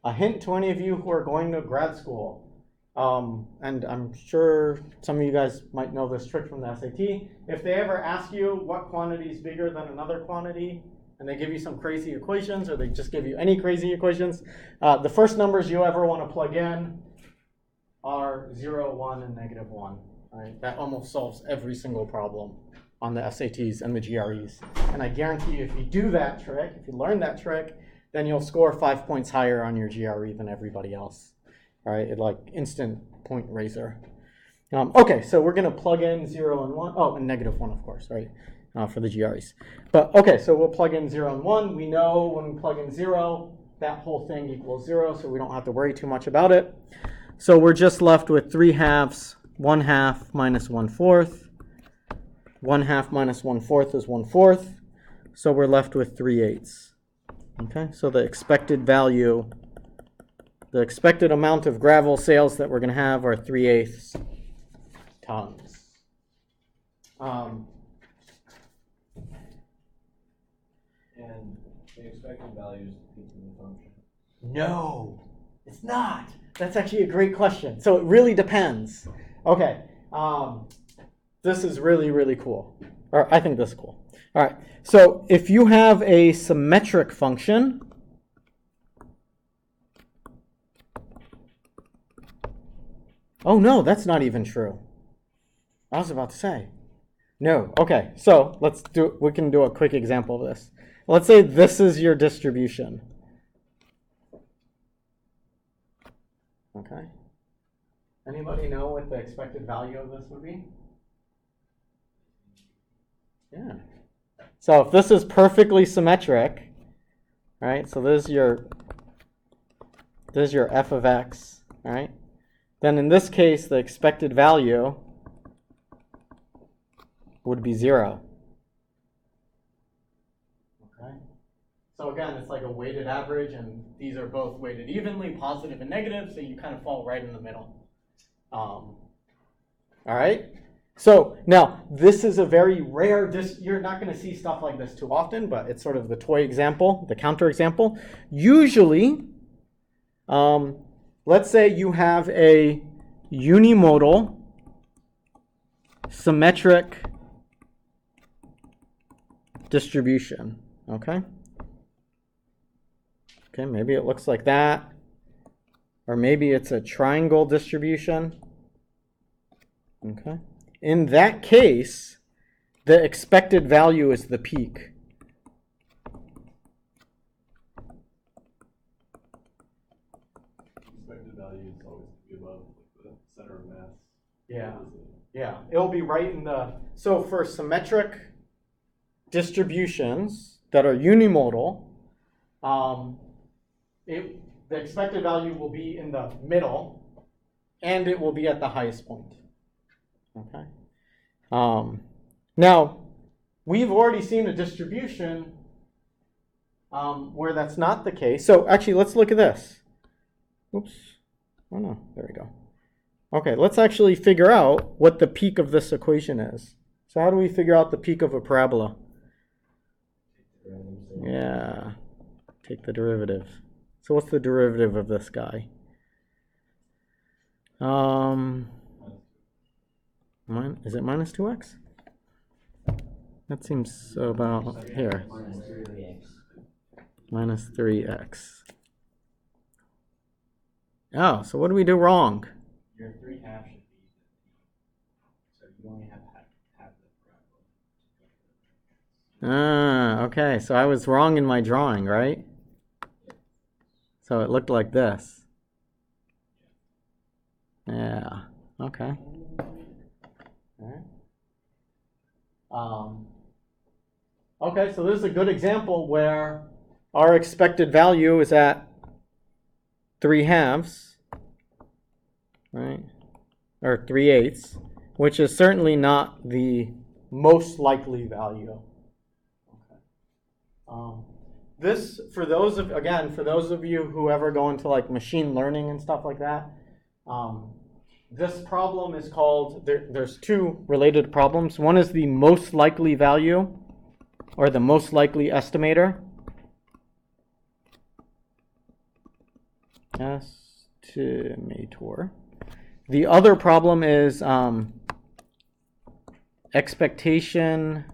A hint to any of you who are going to grad school, and I'm sure some of you guys might know this trick from the SAT. If they ever ask you what quantity is bigger than another quantity, and they give you some crazy equations, or they just give you any crazy equations, the first numbers you ever want to plug in are 0, 1, and -1. Right? That almost solves every single problem on the SATs and the GREs. And I guarantee you, if you do that trick, if you learn that trick, then you'll score 5 points higher on your GRE than everybody else. All right, like instant point raiser. Okay, so we're going to plug in 0 and 1. Oh, and -1, of course, right, for the GREs. But okay, so we'll plug in 0 and 1. We know when we plug in 0, that whole thing equals 0, so we don't have to worry too much about it. So we're just left with 3/2, 1/2 minus 1/4. 1/2 minus 1/4 is 1/4. So we're left with 3/8. Okay, so the expected value, the expected amount of gravel sales that we're going to have are 3/8 tons. And the expected value is the peak in the function. No, it's not. That's actually a great question. So it really depends. Okay, this is really, really cool. Or I think this is cool. All right, so if you have a symmetric function, oh no, that's not even true. I was about to say. No, okay, so we can do a quick example of this. Let's say this is your distribution. Okay. Anybody know what the expected value of this would be? Yeah. So if this is perfectly symmetric, right? So this is your f of x, right? Then in this case, the expected value would be 0. Okay. So again, it's like a weighted average, and these are both weighted evenly, positive and negative, so you kind of fall right in the middle. All right. So now this is a very rare, you're not going to see stuff like this too often, but it's sort of the toy example, the counter example. Usually, let's say you have a unimodal symmetric distribution, okay? Okay, maybe it looks like that, or maybe it's a triangle distribution, okay? In that case, the expected value is the peak. Expected value is always be above the center of mass. Yeah, yeah, it'll be right in the, so for symmetric distributions that are unimodal, the expected value will be in the middle, and it will be at the highest point. Okay. Now, we've already seen a distribution where that's not the case. So actually, let's look at this. Oops. Oh no, there we go. Okay, let's actually figure out what the peak of this equation is. So how do we figure out the peak of a parabola? Yeah, take the derivative. So what's the derivative of this guy? Is it minus 2x? That seems about here. Minus 3x. Oh, so what do we do wrong? Your 3 halves should be the, so you only have half the parabola. Okay, so I was wrong in my drawing, right? So it looked like this. Yeah, okay. All right. Okay, so this is a good example where our expected value is at 3/2, right? Or 3/8, which is certainly not the most likely value. Okay. This, for those of you who ever go into like machine learning and stuff like that, this problem is called, there's two related problems. One is the most likely value, or the most likely estimator. Estimator. The other problem is expectation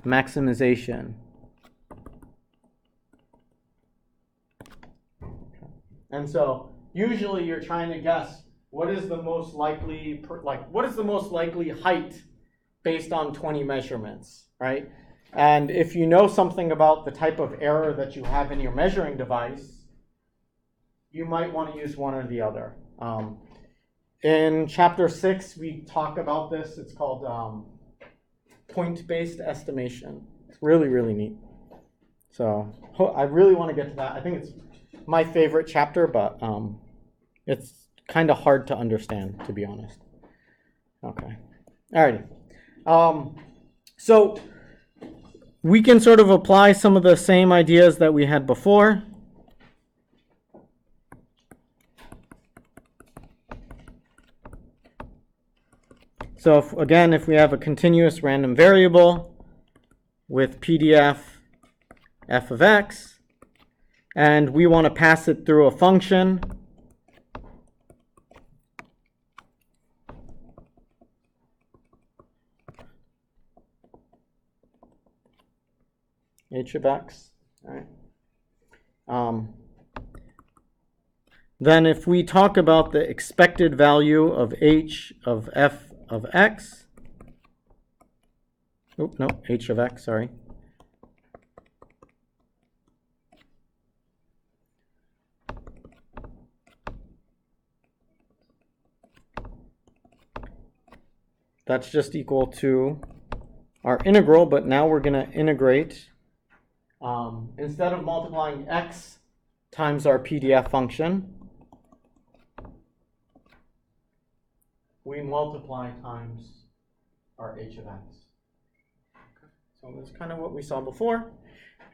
maximization. And so usually you're trying to guess what is the most likely, what is the most likely height based on 20 measurements, right? And if you know something about the type of error that you have in your measuring device, you might want to use one or the other. In chapter 6, we talk about this. It's called point-based estimation. It's really, really neat. So I really want to get to that. I think it's my favorite chapter, but it's kind of hard to understand, to be honest. Okay. Alrighty. So we can sort of apply some of the same ideas that we had before. So if we have a continuous random variable with PDF f of x, and we want to pass it through a function, h of x, all right. Then if we talk about the expected value of h of f of x, h of x, sorry. That's just equal to our integral, but now we're going to integrate. Instead of multiplying x times our PDF function, we multiply times our h of x. So that's kind of what we saw before.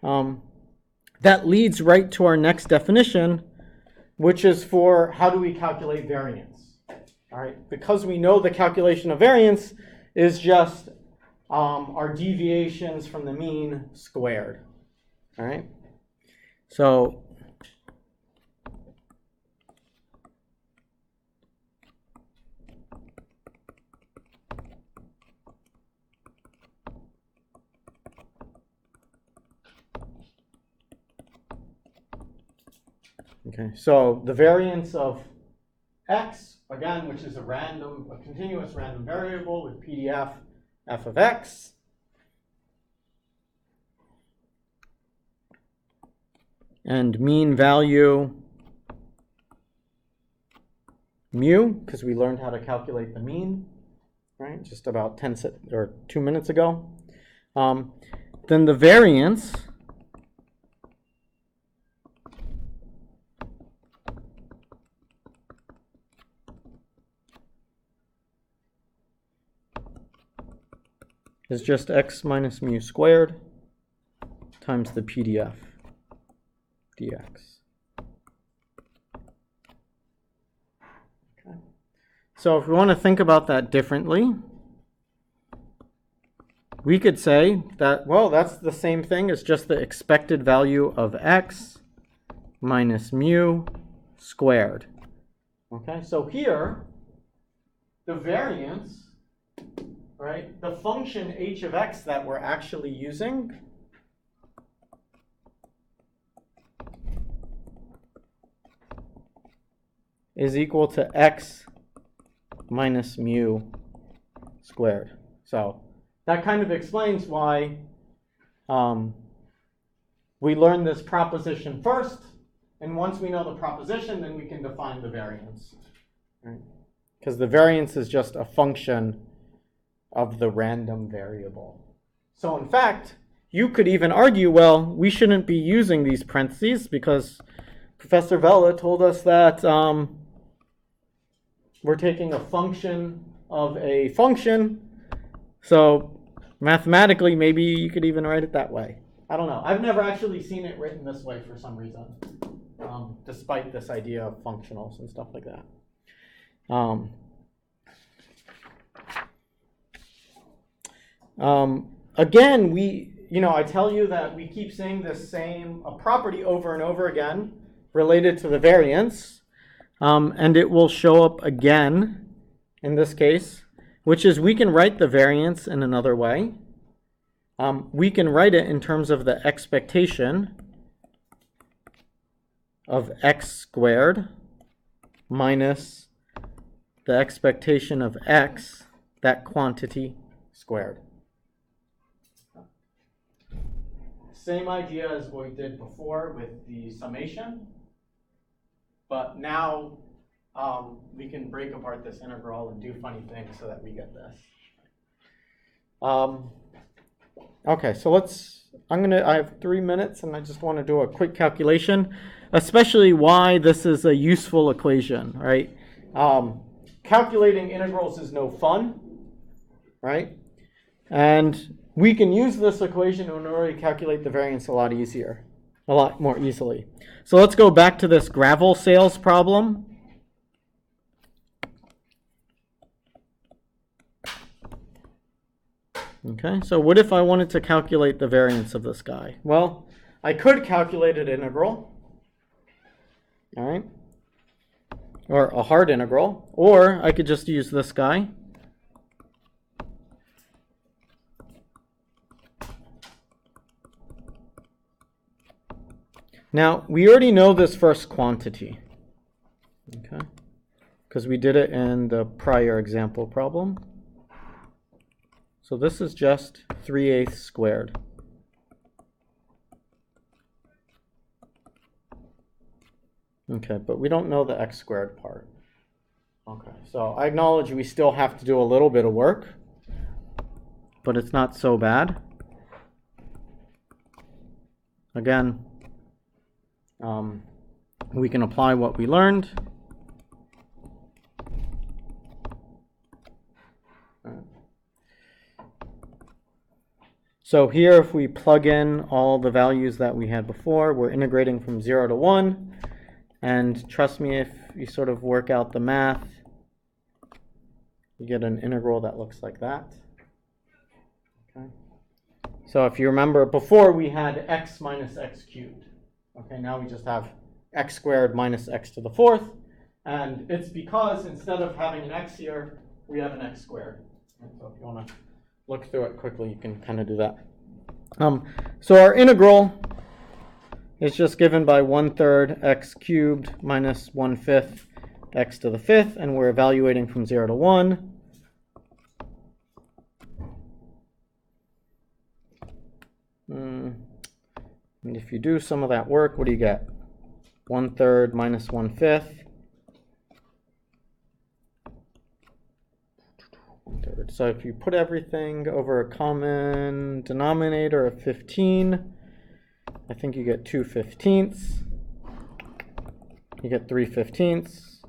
That leads right to our next definition, which is for how do we calculate variance. All right, because we know the calculation of variance is just our deviations from the mean squared. All right, so so the variance of x, again, which is a continuous random variable with PDF f of x, and mean value mu, because we learned how to calculate the mean, right? Just about 2 minutes ago. Then the variance is just x minus mu squared times the PDF dx. So if we want to think about that differently, we could say that, well, that's the same thing as just the expected value of x minus mu squared. Okay, so here, the variance, right, the function h of x that we're actually using is equal to x minus mu squared. So that kind of explains why we learn this proposition first, and once we know the proposition, then we can define the variance. Right? Because the variance is just a function of the random variable. So in fact, you could even argue, well, we shouldn't be using these parentheses because Professor Vela told us that we're taking a function of a function. So mathematically, maybe you could even write it that way. I don't know. I've never actually seen it written this way for some reason, despite this idea of functionals and stuff like that. Again, I tell you that we keep seeing this same property over and over again related to the variance, and it will show up again in this case, which is we can write the variance in another way. We can write it in terms of the expectation of x squared minus the expectation of x, that quantity, squared. Same idea as what we did before with the summation, but now we can break apart this integral and do funny things so that we get this. Okay, so I have 3 minutes and I just want to do a quick calculation, especially why this is a useful equation, right? Calculating integrals is no fun, right? And we can use this equation in order to calculate the variance a lot more easily. So let's go back to this gravel sales problem. Okay, so what if I wanted to calculate the variance of this guy? Well, I could calculate an integral, all right, or a hard integral, or I could just use this guy. Now, we already know this first quantity, okay, because we did it in the prior example problem. So this is just 3/8 squared. Okay, but we don't know the x squared part. Okay, so I acknowledge we still have to do a little bit of work, but it's not so bad. Again, we can apply what we learned. So here, if we plug in all the values that we had before, we're integrating from 0 to 1. And trust me, if you sort of work out the math, you get an integral that looks like that. Okay. So if you remember, before we had x minus x cubed. Okay, now we just have x squared minus x to the 4th. And it's because instead of having an x here, we have an x squared. So if you want to look through it quickly, you can kind of do that. So our integral is just given by 1/3 x cubed minus 1/5 x to the 5th, and we're evaluating from 0 to 1. And if you do some of that work, what do you get? 1/3 minus 1/5. So if you put everything over a common denominator of 15, I think you get 2/15. You get 3/15,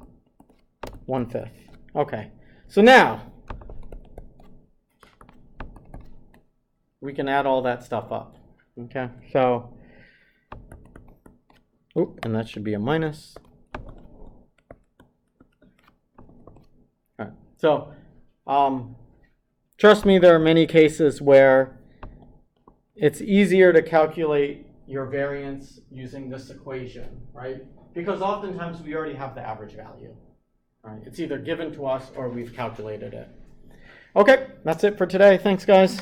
1/5. Okay, so now we can add all that stuff up. Okay, so, and that should be a minus. All So, trust me, there are many cases where it's easier to calculate your variance using this equation, right? Because oftentimes we already have the average value, right? It's either given to us or we've calculated it. Okay, that's it for today. Thanks, guys.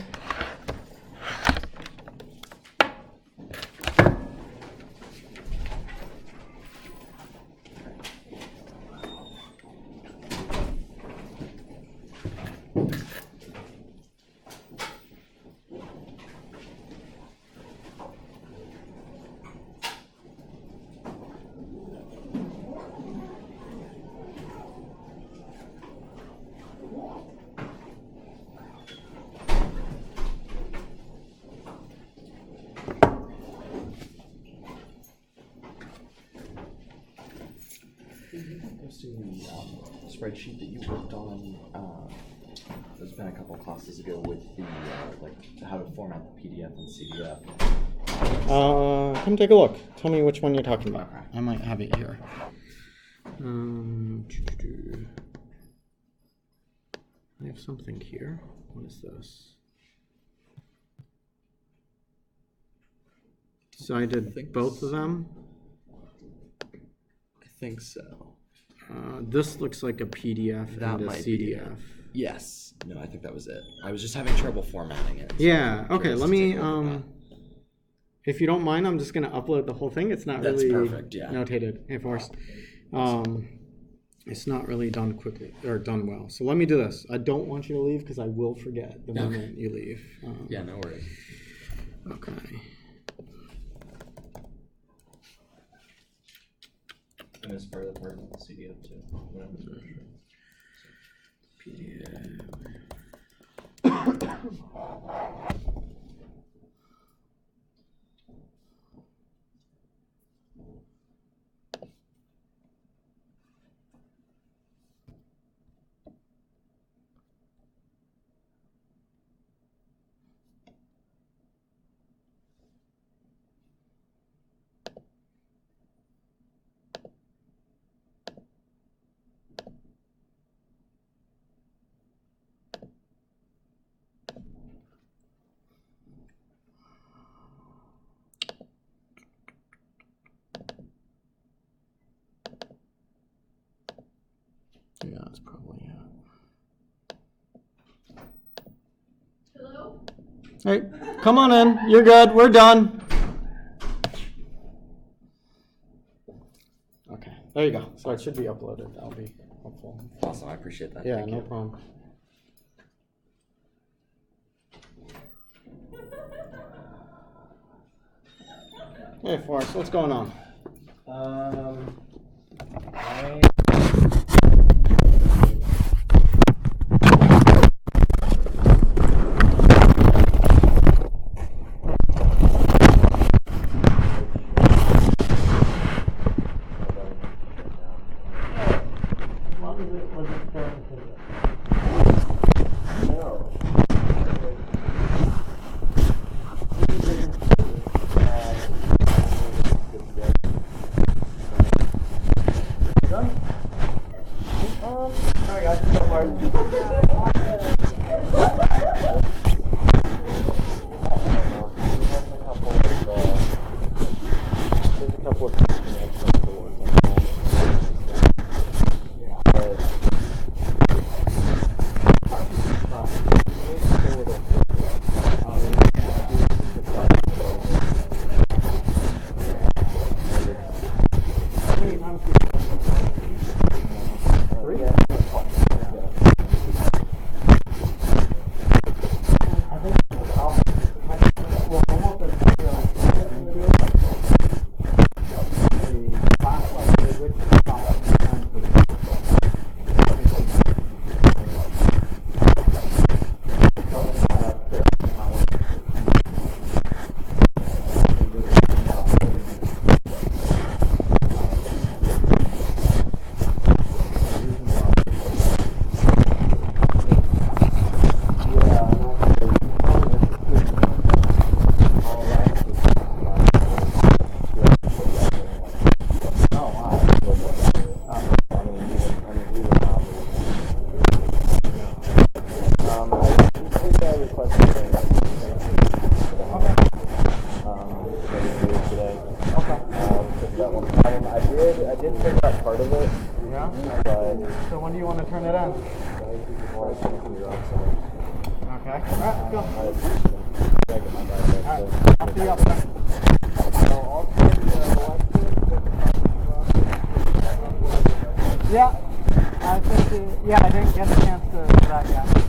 To the spreadsheet that you worked on, there's been a couple classes ago with the like how to format the PDF and CDF. Come take a look. Tell me which one you're talking about. I might have it here. I have something here. What is this? So I did both of them. I think so. This looks like a PDF That and a might be CDF. Yes. No, I think that was it. I was just having trouble formatting it. So Yeah. I'm Okay. curious Let to me. take a look at that. If you don't mind, I'm just gonna upload the whole thing. It's not That's really perfect, yeah. notated. Hey, Forrest. It's not really done quickly or done well. So let me do this. I don't want you to leave because I will forget the moment you leave. Yeah, no worries. Okay. And it's part of the part of the CDF too. PDF. Yeah, that's probably it. Hello? Hey, come on in. You're good. We're done. Okay, there you go. So it should be uploaded. That'll be helpful. Awesome, I appreciate that. Yeah, Thank no you. problem. Hey, Forrest, what's going on? I I did figure out part of it. Yeah? But So when do you want to turn it in? Okay. Alright, let's go. Alright, I'll see you up there. Yeah, I think, I didn't get a chance to do that yet.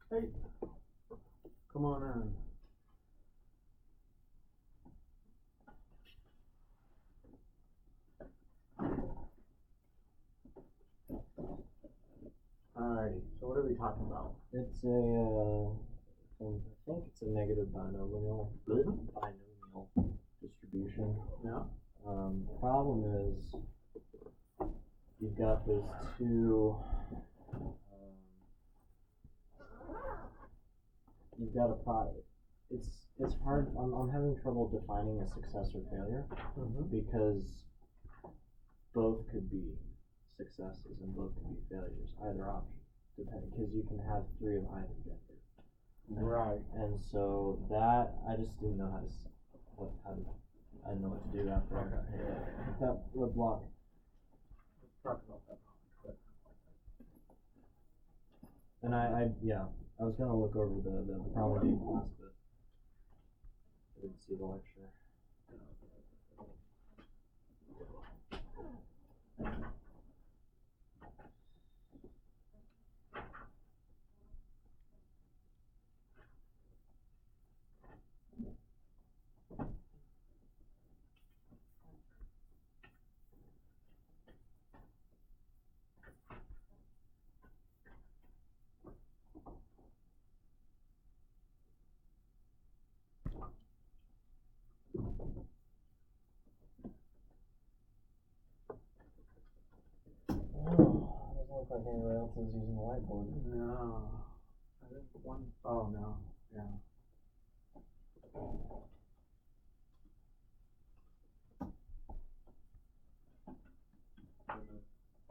Hey, come on in. Alrighty, so what are we talking about? It's I think it's a negative binomial distribution. Yeah. Problem is, you've got those two, you've got a product. It's hard, I'm having trouble defining a success or failure, because both could be successes and both could be failures, either option, depending, because you can have three of either gender. Right. And so that, I just didn't know how to, I didn't know what to do after I got hit. That would block. Talk about that. And I was gonna look over the promulgate class, but I didn't see the lecture. Oh, doesn't look like anybody else is using the whiteboard. No. I think one, oh no, yeah.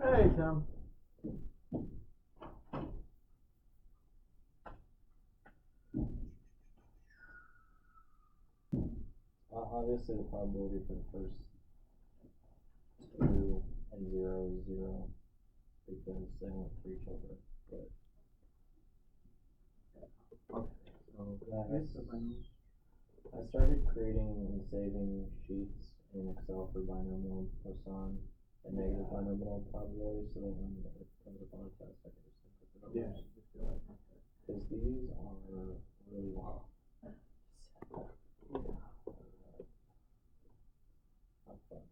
Hey, Tim. Obviously, the probability for the first 2 and 0 is 0 because they went for each other. But I started creating and saving sheets in Excel for binomial Poisson and negative binomial probability, so that when it comes up on a test, I can just input the numbers. Because these are really long. Not fun.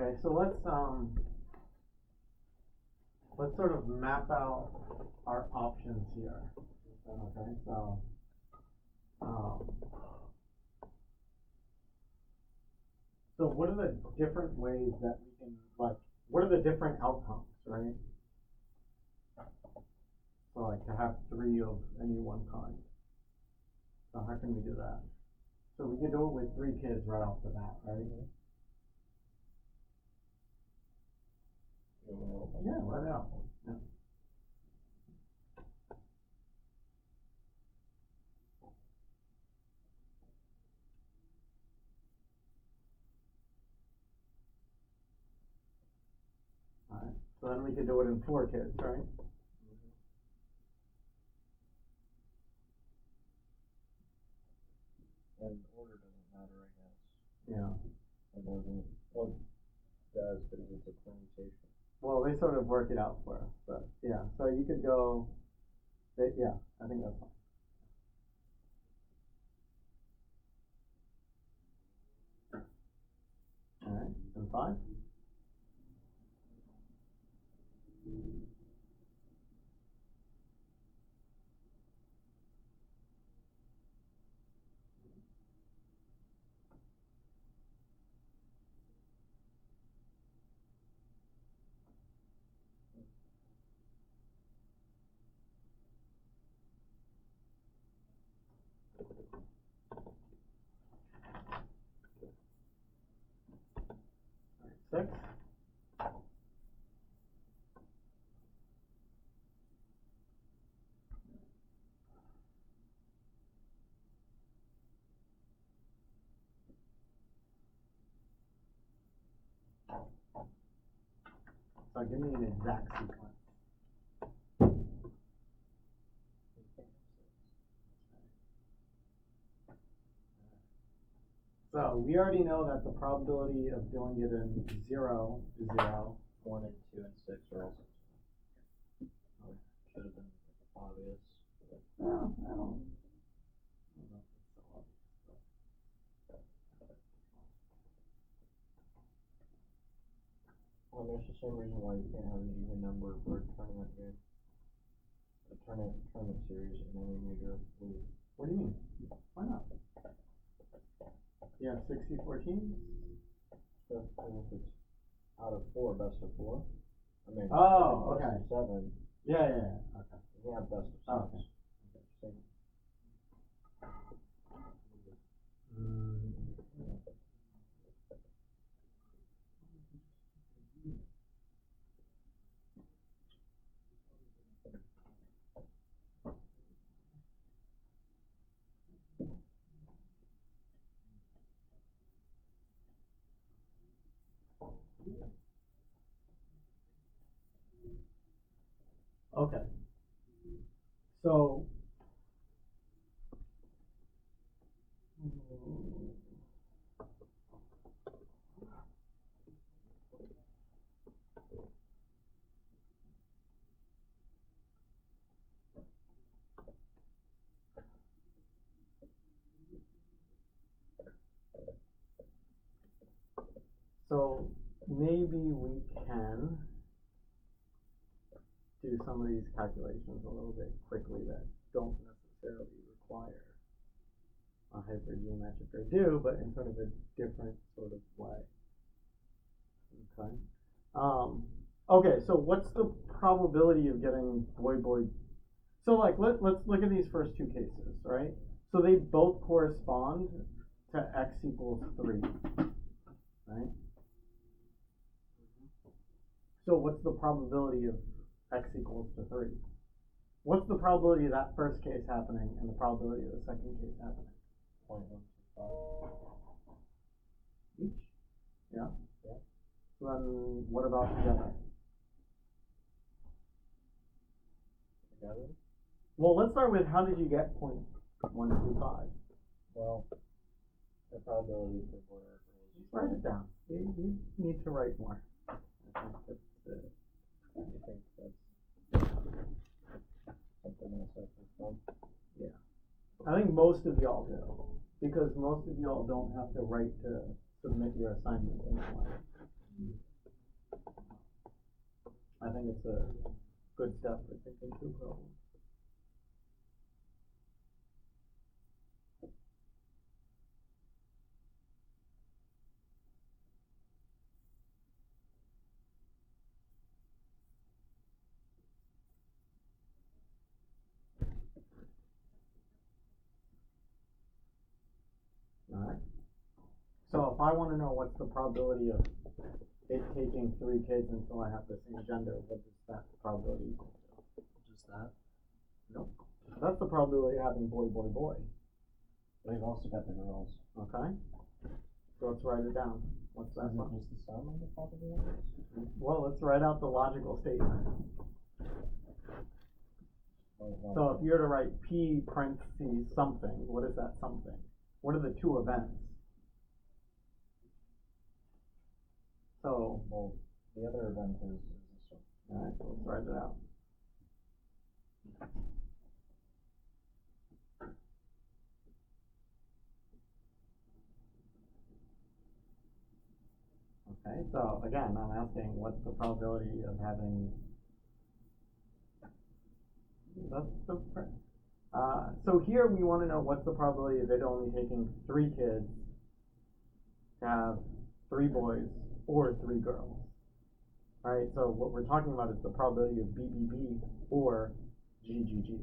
Okay, so let's sort of map out our options here. Okay, so, so what are the different ways that we can, like, what are the different outcomes, right? So like to have 3 of any one kind. So how can we do that? So we can do it with 3 kids right off the bat, right? Yeah, right out. Yeah. Alright, so then we can do it in 4 kids, right? And order doesn't matter, I guess. Yeah. It doesn't, well, it does, but it's a permutation. Well, they sort of work it out for us, but yeah. So you could go, yeah, I think that's fine. Alright, and 5? Alright, 6? So give me an exact sequence. So we already know that the probability of doing it in 0 is 0. 1 and 2 and 6 are also. Should have been obvious. No, I don't know if it's so obvious, Well, there's the same reason why you can't have an even number for a tournament game. A tournament series in any major league. What do you mean? Why not? You have 60-4 teams? So, and if it's out of 4, best of 4. I mean, Oh, if it's okay. best of 7, Yeah. Okay. you can have best of 6. Oh, okay. Same. Okay. So. So maybe we can do some of these calculations a little bit quickly that don't necessarily require a hypergeometric or do, but in sort of a different sort of way. Okay. Okay, so what's the probability of getting boy? So like let's look at these first 2 cases, right? So they both correspond to x equals 3, right? So what's the probability of x equals to 3? What's the probability of that first case happening and the probability of the second case happening? 0.125. Each? Yeah? Yeah. So then what about together? Together? Well, let's start with how did you get 0.125? Well, the probability for boy or girl is. Just write it down. You need to write more. I think that's Do you think that's something else I can from? yeah. I think most of y'all do. Because most of y'all don't have to write to submit your assignment anymore. I think it's a good step for thinking through problems. Alright. So if I wanna know what's the probability of it taking 3 kids until I have the same gender, what does that probability equal to? Just that. Nope. That's the probability of having boy, boy, boy. We've also got the girls. Okay? So let's write it down. What's that? Isn't it just the sum of the probabilities? Well, let's write out the logical statement. So if you're to write P parentheses something, what is that something? What are the 2 events? So, Well, the other event is this one. alright, so let's write it out. Okay, so again, I'm asking what's the probability of having, so here we want to know what's the probability of it only taking 3 kids to have 3 boys or 3 girls. Alright, so what we're talking about is the probability of BBB or GGG.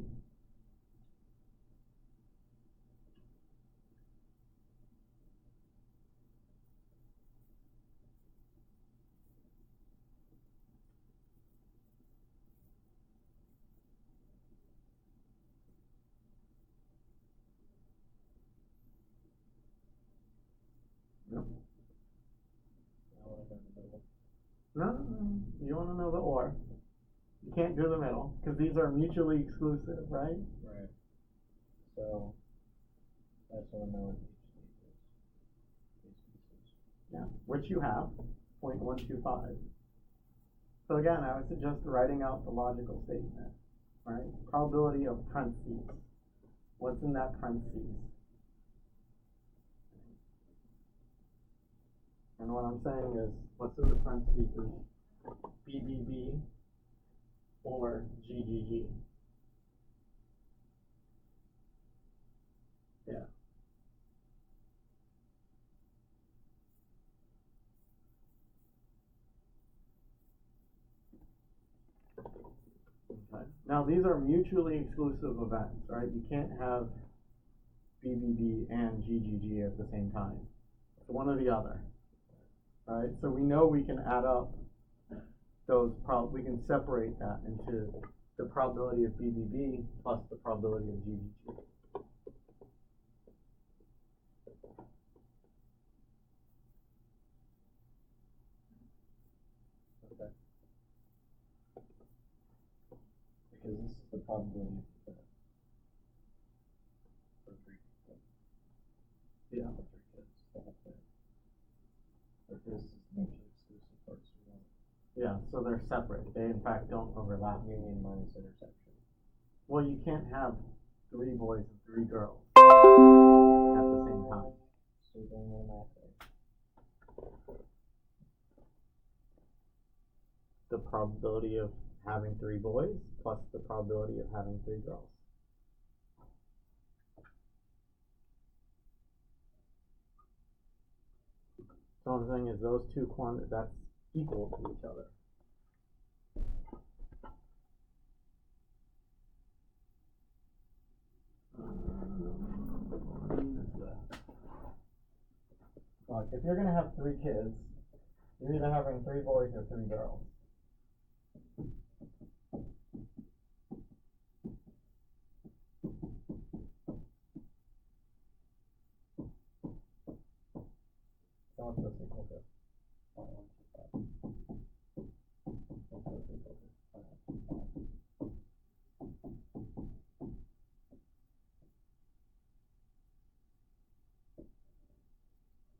No, you want to know the or. You can't do the middle, because these are mutually exclusive, right? Right. So, that's what I know. Yeah, which you have, 0.125. So again, I would suggest writing out the logical statement, right? Probability of parentheses. What's in that parentheses? And what I'm saying is, what's in the parentheses is BBB or GGG. Yeah. Okay. Now these are mutually exclusive events, right? You can't have BBB and GGG at the same time. It's one or the other. Right? So we know we can add up those we can separate that into the probability of BBB plus the probability of GGG. Okay. Because this is the probability for 3 kids. Yeah. For 3 kids. The whole thing. But this is mutually exclusive parts we want. Yeah, so they're separate. They in fact don't overlap. Union minus intersection. Well, you can't have 3 boys and 3 girls at the same time. So then we're not there. The probability of having 3 boys plus the probability of having 3 girls. So I'm saying is those 2 quantities, that's equal to each other. Like if you're gonna have 3 kids, you're either having 3 boys or 3 girls. So what's this equal to? What's this equal to?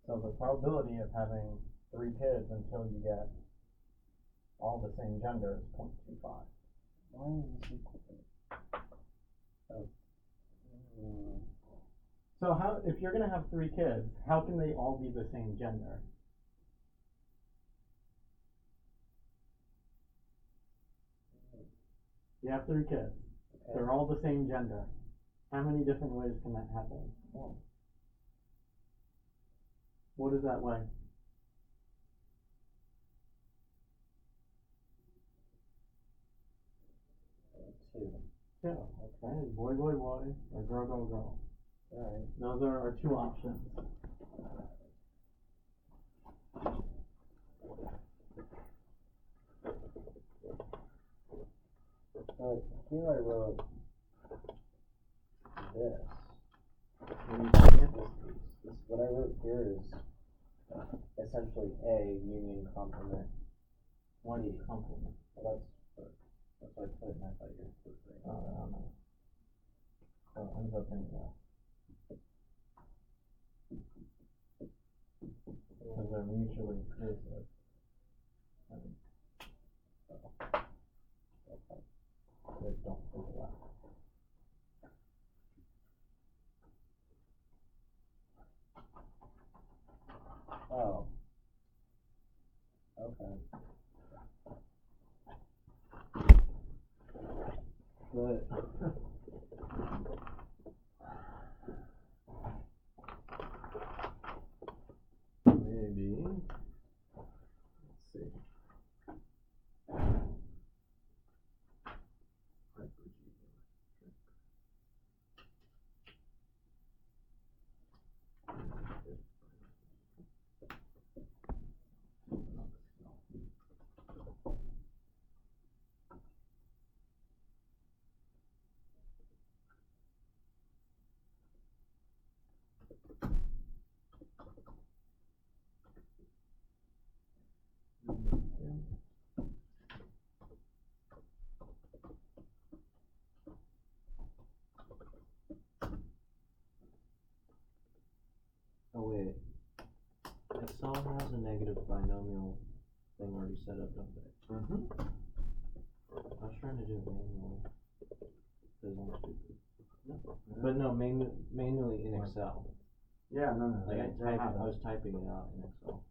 So the probability of having 3 kids until you get all the same gender is 0.25. Why is this equal to? So how, if you're gonna have 3 kids, how can they all be the same gender? You have 3 kids. They're all the same gender. How many different ways can that happen? What is that way? Two. Yeah. Okay. Boy, boy, boy, or girl, girl, girl. Alright. Those are our 2 options. But here I wrote this. This what I wrote here is essentially A, union complement. Why do you complement? Well, that's what I put, and I thought you were putting. I don't know. So it ends up in because they're mutually exclusive. They don't overlap. Oh. Okay. But maybe let's see. Oh wait. Excel has a negative binomial thing already set up, don't they? I was trying to do it manually. Because I'm stupid. But no, manually in Excel. Yeah, no. Like I they have it. was typing it out in Excel.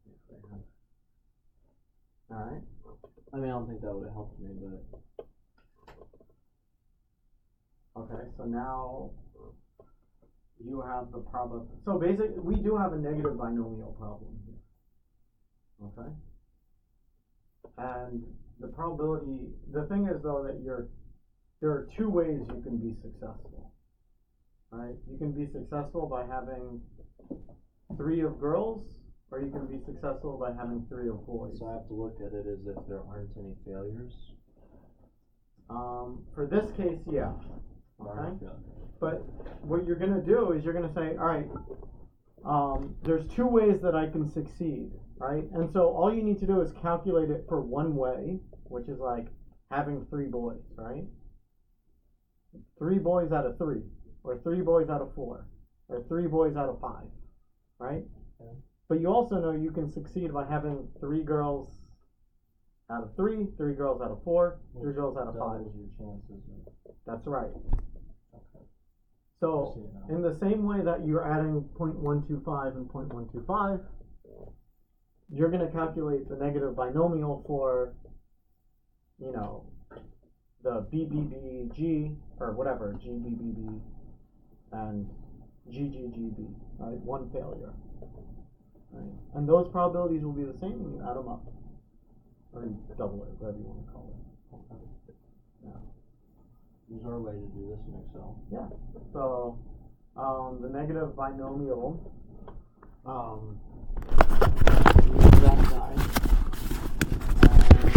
Alright. I mean, I don't think that would have helped me, but Okay, so now you have the problem. So basically, we do have a negative binomial problem here. Okay? And the probability, the thing is though that there are 2 ways you can be successful. Right? You can be successful by having 3 of girls, or you can be successful by having 3 of boys. so I have to look at it as if there aren't any failures. For this case, yeah. Or Okay? failures. But what you're gonna do is you're gonna say, all right, there's 2 ways that I can succeed, right? And so all you need to do is calculate it for one way, which is like having 3 boys, right? 3 boys out of 3, or 3 boys out of 4, or 3 boys out of 5, right? Yeah. But you also know you can succeed by having 3 girls out of 3, 3 girls out of 4, 3 girls out of 5. Doubles your chances of, That's right. okay. So, I see it now. in the same way that you're adding 0.125 and 0.125, you're going to calculate the negative binomial for, you know, the BBBG, or whatever, GBBB, and GGGB, right? 1 failure. Right? And those probabilities will be the same when you add them up. Or you double it, whatever you want to call it. Yeah. Is there a way to do this in Excel? Yeah. So, the negative binomial, use that guy. And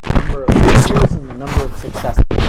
the number of failures and the number of successes.